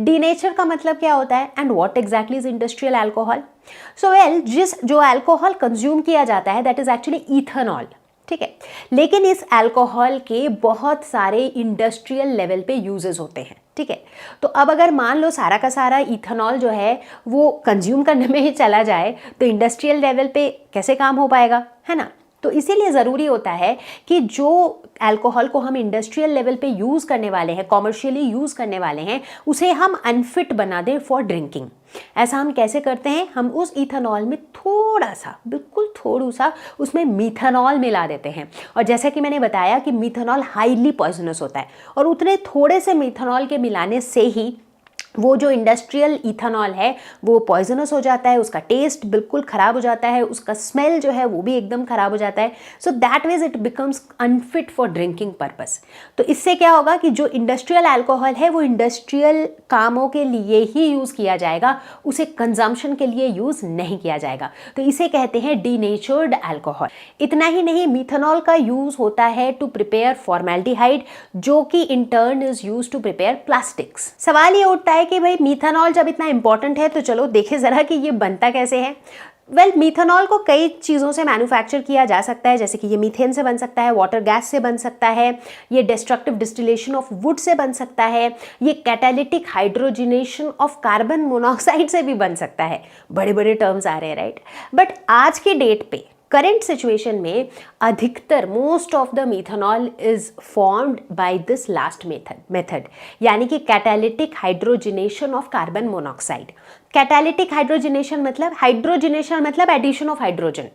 Denature का मतलब क्या होता है and what exactly is industrial alcohol. So जिस जो अल्कोहल कंज्यूम किया जाता है दैट इज एक्चुअली इथेनॉल। ठीक है, लेकिन इस अल्कोहल के बहुत सारे इंडस्ट्रियल लेवल पे यूजेस होते हैं। ठीक है, तो अब अगर मान लो सारा का सारा इथेनॉल जो है वो कंज्यूम करने में ही चला जाए तो इंडस्ट्रियल लेवल पे कैसे काम हो पाएगा, है ना। तो इसीलिए ज़रूरी होता है कि जो अल्कोहल को हम इंडस्ट्रियल लेवल पे यूज़ करने वाले हैं, कॉमर्शियली यूज़ करने वाले हैं, उसे हम अनफिट बना दें फॉर ड्रिंकिंग। ऐसा हम कैसे करते हैं, हम उस इथेनॉल में थोड़ा सा, बिल्कुल थोड़ा सा उसमें मिथेनॉल मिला देते हैं। और जैसा कि मैंने बताया कि मिथेनॉल हाईली पॉइजनस होता है और उतने थोड़े से मिथेनॉल के मिलाने से ही वो जो इंडस्ट्रियल इथेनॉल है वो पॉइजनस हो जाता है, उसका टेस्ट बिल्कुल ख़राब हो जाता है, उसका स्मेल जो है वो भी एकदम ख़राब हो जाता है। So that means it becomes unfit for drinking purpose. तो इससे क्या होगा कि जो इंडस्ट्रियल अल्कोहल है वो इंडस्ट्रियल कामों के लिए ही यूज़ किया जाएगा, उसे कंजम्पशन के लिए यूज़ नहीं किया जाएगा। तो इसे कहते हैं डीनेचर्ड अल्कोहल। इतना ही नहीं, मिथेनॉल का यूज़ होता है टू प्रिपेयर फॉर्मेल्डिहाइड जो कि in turn is use to prepare plastics. सवाल ये उठता है कि भाई मिथेनॉल जब इतना इंपॉर्टेंट है तो चलो देखें ज़रा कि ये बनता कैसे है। मिथेनॉल को कई चीज़ों से मैन्युफैक्चर किया जा सकता है, जैसे कि ये मीथेन से बन सकता है, वाटर गैस से बन सकता है, ये destructive distillation of would say बन सकता है, ये catalytic hydrogenation of carbon monoxide से भी बन सकता है। बड़े बड़े टर्म्स आ रहे हैं, राइट। बट आज की डेट पे करंट सिचुएशन में अधिकतर most of the methanol is formed by this last method यानी कि catalytic hydrogenation of carbon monoxide. Catalytic hydrogenation मतलब एडिशन ऑफ हाइड्रोजन।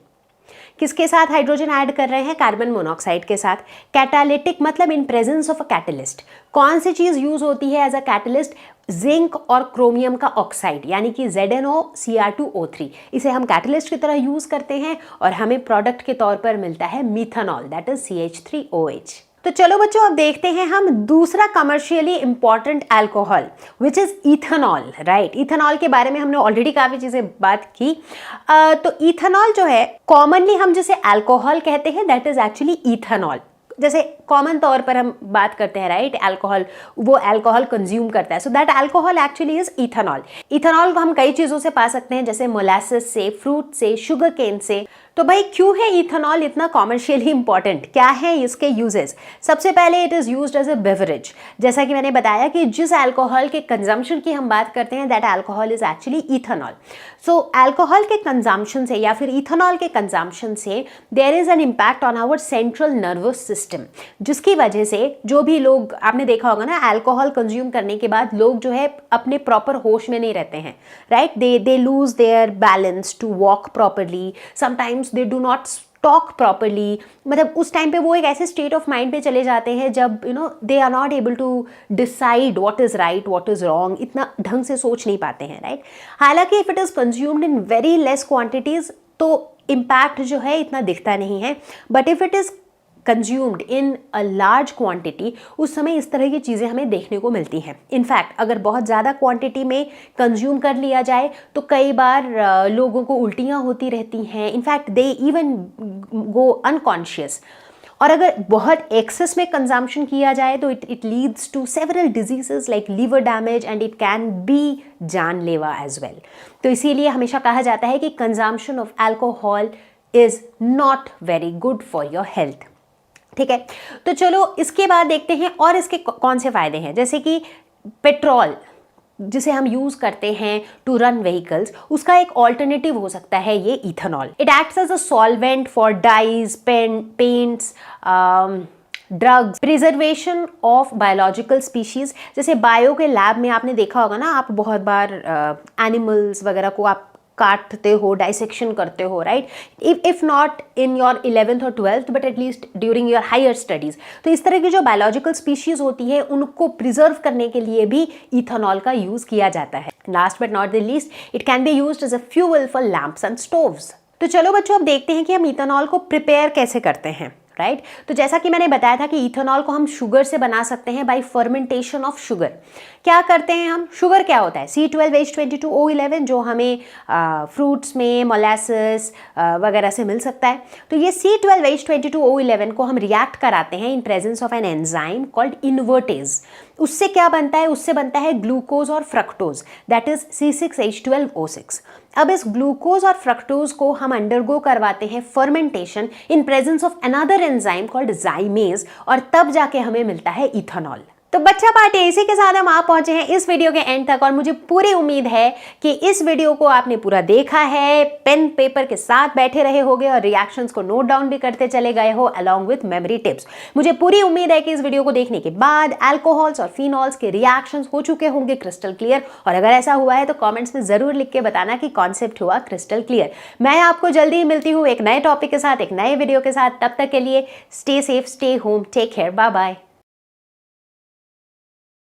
किसके साथ हाइड्रोजन ऐड कर रहे हैं, कार्बन मोनोऑक्साइड के साथ। कैटालिटिक मतलब इन प्रेजेंस ऑफ अ कैटलिस्ट। कौन सी चीज़ यूज होती है एज अ कैटलिस्ट, जिंक और क्रोमियम का ऑक्साइड यानी कि ZnOCr2O3। इसे हम कैटलिस्ट की तरह यूज करते हैं और हमें प्रोडक्ट के तौर पर मिलता है मिथेनॉल दैट इज CH3OH। तो चलो बच्चों अब देखते हैं हम दूसरा commercially important alcohol which is ethanol, right. Ethanol के बारे में हमने ऑलरेडी काफी चीजें बात की। तो इथेनॉल जो है कॉमनली हम जिसे अल्कोहल कहते हैं दैट इज एक्चुअली इथेनॉल। जैसे कॉमन तौर पर हम बात करते हैं, राइट, अल्कोहल, वो अल्कोहल कंज्यूम करता है, so that alcohol actually is ethanol. Ethanol को हम कई चीजों से पा सकते हैं, जैसे मोलासेस से, फ्रूट से, शुगर केन से। तो भाई क्यों है इथेनॉल इतना कॉमर्शियली इंपॉर्टेंट, क्या है इसके यूजेस? सबसे पहले it is used as a beverage. जैसा कि मैंने बताया कि जिस अल्कोहल के कंजम्पशन की हम बात करते हैं that alcohol is actually ethanol. So alcohol के कंजम्पशन से या फिर इथेनॉल के कंजम्पशन से there is an impact on our central nervous system, जिसकी वजह से जो भी लोग, आपने देखा होगा ना, अल्कोहल कंज्यूम करने के बाद लोग जो है अपने प्रॉपर होश में नहीं रहते हैं, right. They lose their balance to walk properly, sometimes they do not talk properly. मतलब उस टाइम पे वो एक ऐसे स्टेट ऑफ माइंड पे चले जाते हैं जब they are not able to decide what is right what is wrong, इतना ढंग से सोच नहीं पाते हैं, राइट। हालांकि if it is consumed in very less quantities तो इम्पैक्ट जो है इतना दिखता नहीं है, but if it is consumed in a large quantity उस समय इस तरह की चीज़ें हमें देखने को मिलती हैं। इनफैक्ट अगर बहुत ज़्यादा क्वांटिटी में कंज्यूम कर लिया जाए तो कई बार लोगों को उल्टियाँ होती रहती हैं, in fact they even go unconscious. और अगर बहुत एक्सेस में कंजम्पशन किया जाए तो it leads to several diseases like liver damage and it can be जानलेवा एज वेल। तो इसीलिए हमेशा कहा जाता है कि consumption of alcohol is not very good for your health, ठीक है। तो चलो इसके बाद देखते हैं और इसके कौन से फायदे हैं। जैसे कि पेट्रोल जिसे हम यूज करते हैं टू रन व्हीकल्स, उसका एक ऑल्टरनेटिव हो सकता है ये ethanol. It acts as a solvent for dyes, paints, drugs, preservation of biological species. जैसे बायो के लैब में आपने देखा होगा ना, आप बहुत बार एनिमल्स वगैरह को आप काटते हो, डाइसेक्शन करते हो, right. If not in your 11th और 12th but at least during your higher studies. तो इस तरह की जो बायोलॉजिकल स्पीशीज होती है उनको प्रिजर्व करने के लिए भी इथेनॉल का यूज किया जाता है। Last but not the least it can be used as a fuel for lamps and stoves. तो चलो बच्चों अब देखते हैं कि हम इथेनॉल को प्रिपेयर कैसे करते हैं, राइट। तो जैसा कि मैंने बताया था कि इथेनॉल को हम शुगर से बना सकते हैं बाय फर्मेंटेशन ऑफ शुगर। क्या करते हैं हम, शुगर क्या होता है, C12H22O11 जो हमें फ्रूट्स में, मोलासेस वगैरह से मिल सकता है। तो ये C12H22O11 को हम रिएक्ट कराते हैं इन presence of an enzyme called invertase. उससे क्या बनता है, उससे बनता है ग्लूकोज और फ्रक्टोज, दैट इज C6H12O6। अब इस ग्लूकोज और फ्रक्टोज को हम अंडरगो करवाते हैं fermentation in presence of another enzyme called जाइमेज, और तब जाके हमें मिलता है इथेनॉल। तो बच्चा पार्टी, इसी के साथ हम आप पहुंचे हैं इस वीडियो के एंड तक, और मुझे पूरी उम्मीद है कि इस वीडियो को आपने पूरा देखा है, पेन पेपर के साथ बैठे रहे होगे और रिएक्शंस को नोट डाउन भी करते चले गए हो अलॉन्ग विथ मेमोरी टिप्स। मुझे पूरी उम्मीद है कि इस वीडियो को देखने के बाद अल्कोहल्स और फिनॉल्स के रिएक्शंस हो चुके होंगे क्रिस्टल क्लियर, और अगर ऐसा हुआ है तो कॉमेंट्स में जरूर लिख के बताना कि कॉन्सेप्ट हुआ क्रिस्टल क्लियर। मैं आपको जल्दी ही मिलती हूँ एक नए टॉपिक के साथ, एक नए वीडियो के साथ। तब तक के लिए stay safe, stay home, take care, bye bye.